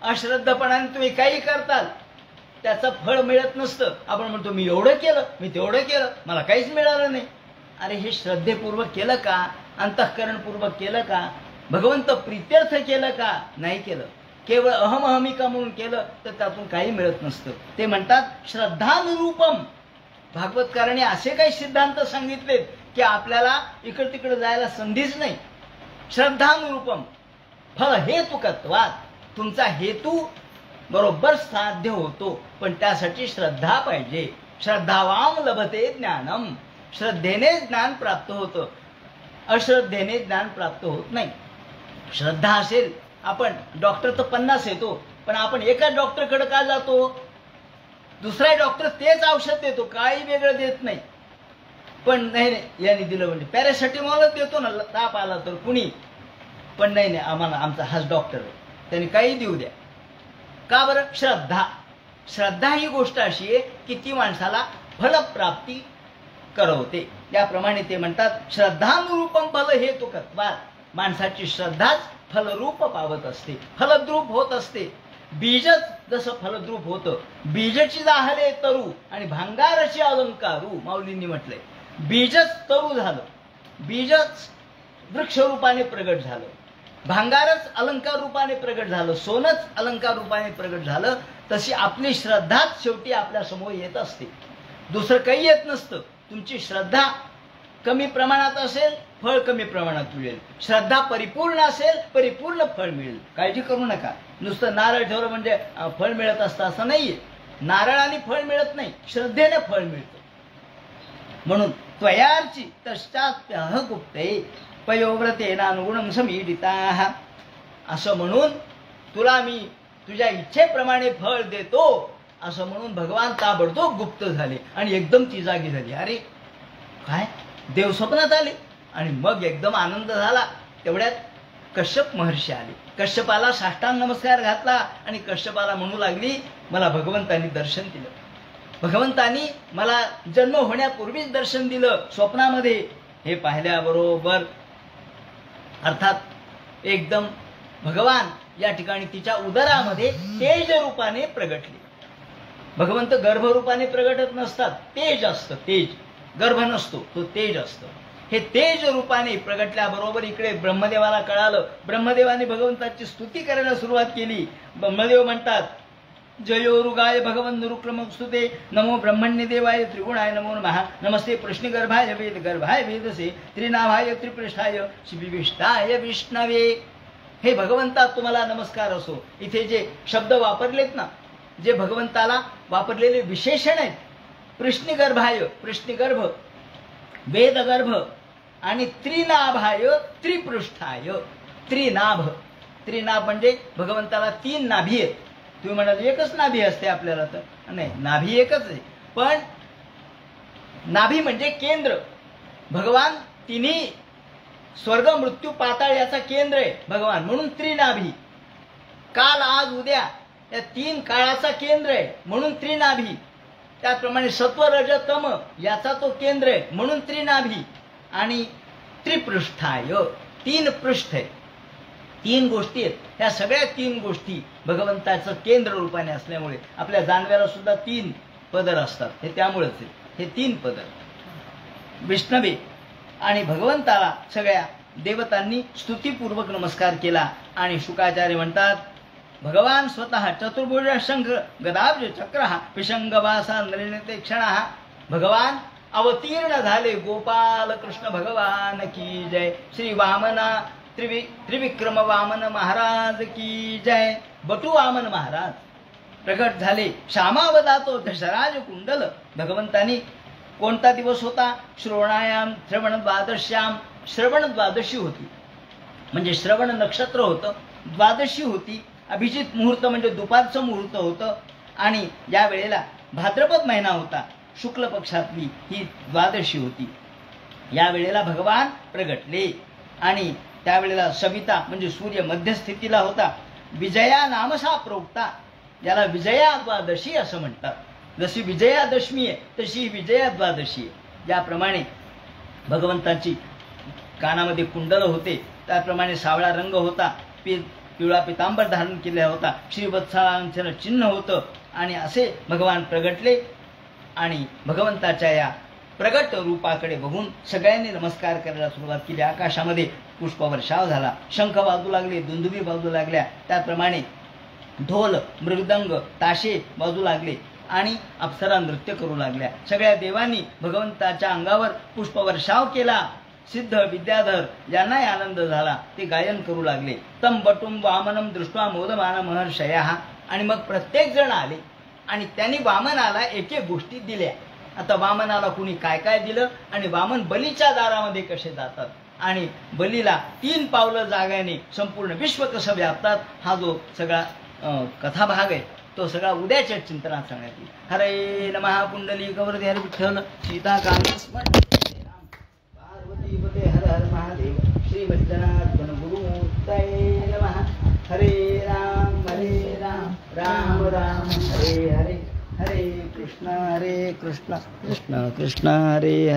अश्रद्धपणाने तुम्ही काही करताल त्याचं फळ मिळत नसतं. आपण म्हणतो मी एवढं केलं, मी तेवढं केलं, मला काहीच मिळालं नाही. अरे हे श्रद्धेपूर्वक केलं का? अंतःकरणपूर्वक केलं का? भगवंत प्रीत्यर्थ केलं का? नाही केलं. केवळ अहमहमिका म्हणून केलं तर त्यातून काही मिळत नसतं. ते म्हणतात श्रद्धानुरूपम. भागवतकारांनी असे काही सिद्धांत सांगितलेत की आपल्याला इकडे तिकडे जायला संधीच नाही. श्रद्धानुरूपम फल हेतुकत्वात. तुमचा हेतू बरोबर साध्य होतो, पण त्यासाठी श्रद्धा पाहिजे. श्रद्धावान लभते ज्ञानम. श्रद्धेने ज्ञान प्राप्त होतं, अश्रद्धेने ज्ञान प्राप्त होत नाही. श्रद्धा असेल, आपण डॉक्टर तर 50 येतो, पण आपण एका डॉक्टरकडे का जातो? दुसरा डॉक्टर तेच औषध देतो, काही वेगळं देत नाही. पण नाही यांनी दिलं म्हणजे पॅरासिटामॉलच देतो ना ताप आला तर कुणी. पण नाही आम्हाला आमचा हाच डॉक्टर आहे, त्यांनी काही देऊ द्या. का बरं? श्रद्धा. श्रद्धा ही गोष्ट अशी आहे की ती माणसाला फलप्राप्ती करवते. त्याप्रमाणे ते म्हणतात श्रद्धानुरूपम फल हेतुकत्वात. माणसाची श्रद्धाच फलरूप पावत असते, फलद्रूप होत असते. बीजच जसं फलद्रूप होतं. बीजची जाहले तरू आणि भांगारची अलंकारू. माऊलींनी म्हटलंय बीजच तरू झालं, बीजच वृक्ष रूपाने प्रगट झालं, भांगारच अलंकार रूपाने प्रगट झालं, सोनच अलंकार रूपाने प्रगट झालं. तशी आपली श्रद्धाच शेवटी आपल्या समोर येत असते, दुसरं काही येत नसतं. तुमची श्रद्धा कमी प्रमाणात असेल, फळ कमी प्रमाणात मिळेल. श्रद्धा परिपूर्ण असेल, परिपूर्ण फळ मिळेल. काळजी करू नका. नुसतं नारळ ठेवलं म्हणजे फळ मिळत असतं असं नाहीये. नारळाने फळ मिळत नाही, श्रद्धेने फळ मिळतं. म्हणून त्वयार्ची तश्चात्प्यह गुप्ते पयोव्रतेनानुगुणं समीडिताः. असं म्हणून तुला मी तुझ्या इच्छेप्रमाणे फळ देतो असं म्हणून भगवान ताबडतोब गुप्त झाले आणि एकदम ती जागी झाली. अरे काय, देव स्वप्नात आले आणि मग एकदम आनंद झाला. तेवढ्यात कश्यप महर्षी आले. कश्यपाला साष्टांग नमस्कार घातला आणि कश्यपाला म्हणू लागली मला भगवंतांनी दर्शन दिलं, भगवंतांनी मला जन्म होण्यापूर्वीच दर्शन दिलं स्वप्नामध्ये. हे पाहिल्याबरोबर अर्थात एकदम भगवान या ठिकाणी तिच्या उदरामध्ये तेज रूपाने प्रगटले. भगवंत गर्भरूपाने प्रगटत नसतात, तेज असतं, तेज. गर्भ नसतो, तो तेज असतो. हे तेज रूपाने प्रगटल्याबरोबर इकडे ब्रह्मदेवाला कळालं. ब्रह्मदेवाने भगवंताची स्तुती करायला सुरुवात केली. ब्रह्मदेव म्हणतात जयोरुगाय भगवन् निरुक्रमस्तुते नमो ब्रह्मण्य देवाय त्रिगुणाय नमो नमः नमस्ते प्रश्नगर्भाय वेद गर्भाय वेदसे त्रिनाभाय त्रिपृष्ठाय शिविष्टाय विष्णवे. हे भगवंता तुम्हाला नमस्कार असो. इथे जे शब्द वापरलेत ना, जे भगवंताला वापरलेले विशेषण आहेत, प्रश्नगर्भाय प्रश्नगर्भ, वेदगर्भ आणि त्रिनाभाय त्रिपृष्ठाय. त्रिनाभ. त्रिनाभ म्हणजे भगवंताला 3 नाभी आहेत. तुम्ही म्हणाल एकच नाभी असते आपल्याला, तर नाही, नाभी एकच आहे, पण नाभी म्हणजे केंद्र. भगवान तिन्ही स्वर्ग मृत्यू पाताळ याचा केंद्र आहे भगवान, म्हणून त्रिनाभी. काल आज उद्या या 3 काळाचा केंद्र आहे म्हणून त्रिनाभी. त्याचप्रमाणे सत्व रज तम याचा तो केंद्र आहे म्हणून त्रिनाभी. आणि त्रिपृष्ठाय 3 पृष्ठ आहे, 3 गोष्टी आहेत. ह्या सगळ्या 3 गोष्टी भगवंताचं केंद्र रूपाने असल्यामुळे आपल्या जानव्याला सुद्धा 3 पदर असतात. हे त्यामुळेच आहे, हे 3 पदर. विष्णवे आणि भगवंताला सगळ्या देवतांनी स्तुतीपूर्वक नमस्कार केला. आणि शुकाचार्य म्हणतात, भगवान स्वतः चतुर्भुज शंख गदाब्ज चक्र पिशंगवासा नलिनते क्षण. भगवान अवतीर्ण झाले. गोपाल कृष्ण भगवान की जय. श्री वामना त्रिविक्रम वामन महाराज की जय. बटू वामन महाराज प्रगट झाले. श्यामावदातो दशराज कुंडल. भगवंतानी कोणता दिवस होता? श्रवणायाम श्रवण द्वादश्याम. श्रवण द्वादशी होती म्हणजे श्रवण नक्षत्र होतं. द्वादशी होती. अभिजित मुहूर्त म्हणजे दुपारचं मुहूर्त होतं. आणि या वेळेला भाद्रपद महिना होता. शुक्ल पक्षातली ही द्वादशी होती. या वेळेला भगवान प्रगटले. आणि त्यावेळेला सविता म्हणजे सूर्य मध्यस्थितीला होता. विजया नामसा प्रोक्ता. याला विजया द्वादशी असं म्हणतात. जशी विजयादशमी आहे तशी विजया द्वादशी आहे. ज्याप्रमाणे भगवंताची कानामध्ये कुंडल होते, त्याप्रमाणे सावळा रंग होता, पिवळा पितांबर धारण केला होता, श्रीवत्सालांचन चिन्ह होतं. आणि असे भगवान प्रगटले. आणि भगवंताच्या या प्रगट रूपाकडे बघून सगळ्यांनी नमस्कार करायला सुरुवात केली. आकाशामध्ये पुष्पवर्षाव झाला. शंख वाजू लागले, दुंदुभी वाजू लागल्या. त्याप्रमाणे ढोल मृदंग ताशे वाजू लागले आणि अप्सरा नृत्य करू लागल्या. सगळ्या देवांनी भगवंताच्या अंगावर पुष्पवर्षाव केला. सिद्ध विद्याधर यांनाही आनंद झाला. ते गायन करू लागले. तम बटुम वामनम दृष्ट्वा मोदमान महर्षया. आणि मग प्रत्येक जण आले आणि त्यांनी वामनाला एक एक गोष्टी दिल्या. आता वामनाला कुणी काय काय दिलं आणि वामन बलीच्या दारामध्ये कसे जातात आणि बलीला 3 पावलं जागाने संपूर्ण विश्व कसं व्यापतात, हा जो सगळा कथाभाग आहे तो सगळा उद्याच्या चिंतनात सांगण्यात येईल. हरे नमः. पुंडली गौरधी हर विठ्ठल सीताकांत स्मरण पार्वती पते हर हर महादेव. श्री मज्जनाथ गुरुमूर्तये नमः. हरे राम राम राम हरे हरे. हरे कृष्ण कृष्ण कृष्ण हरे.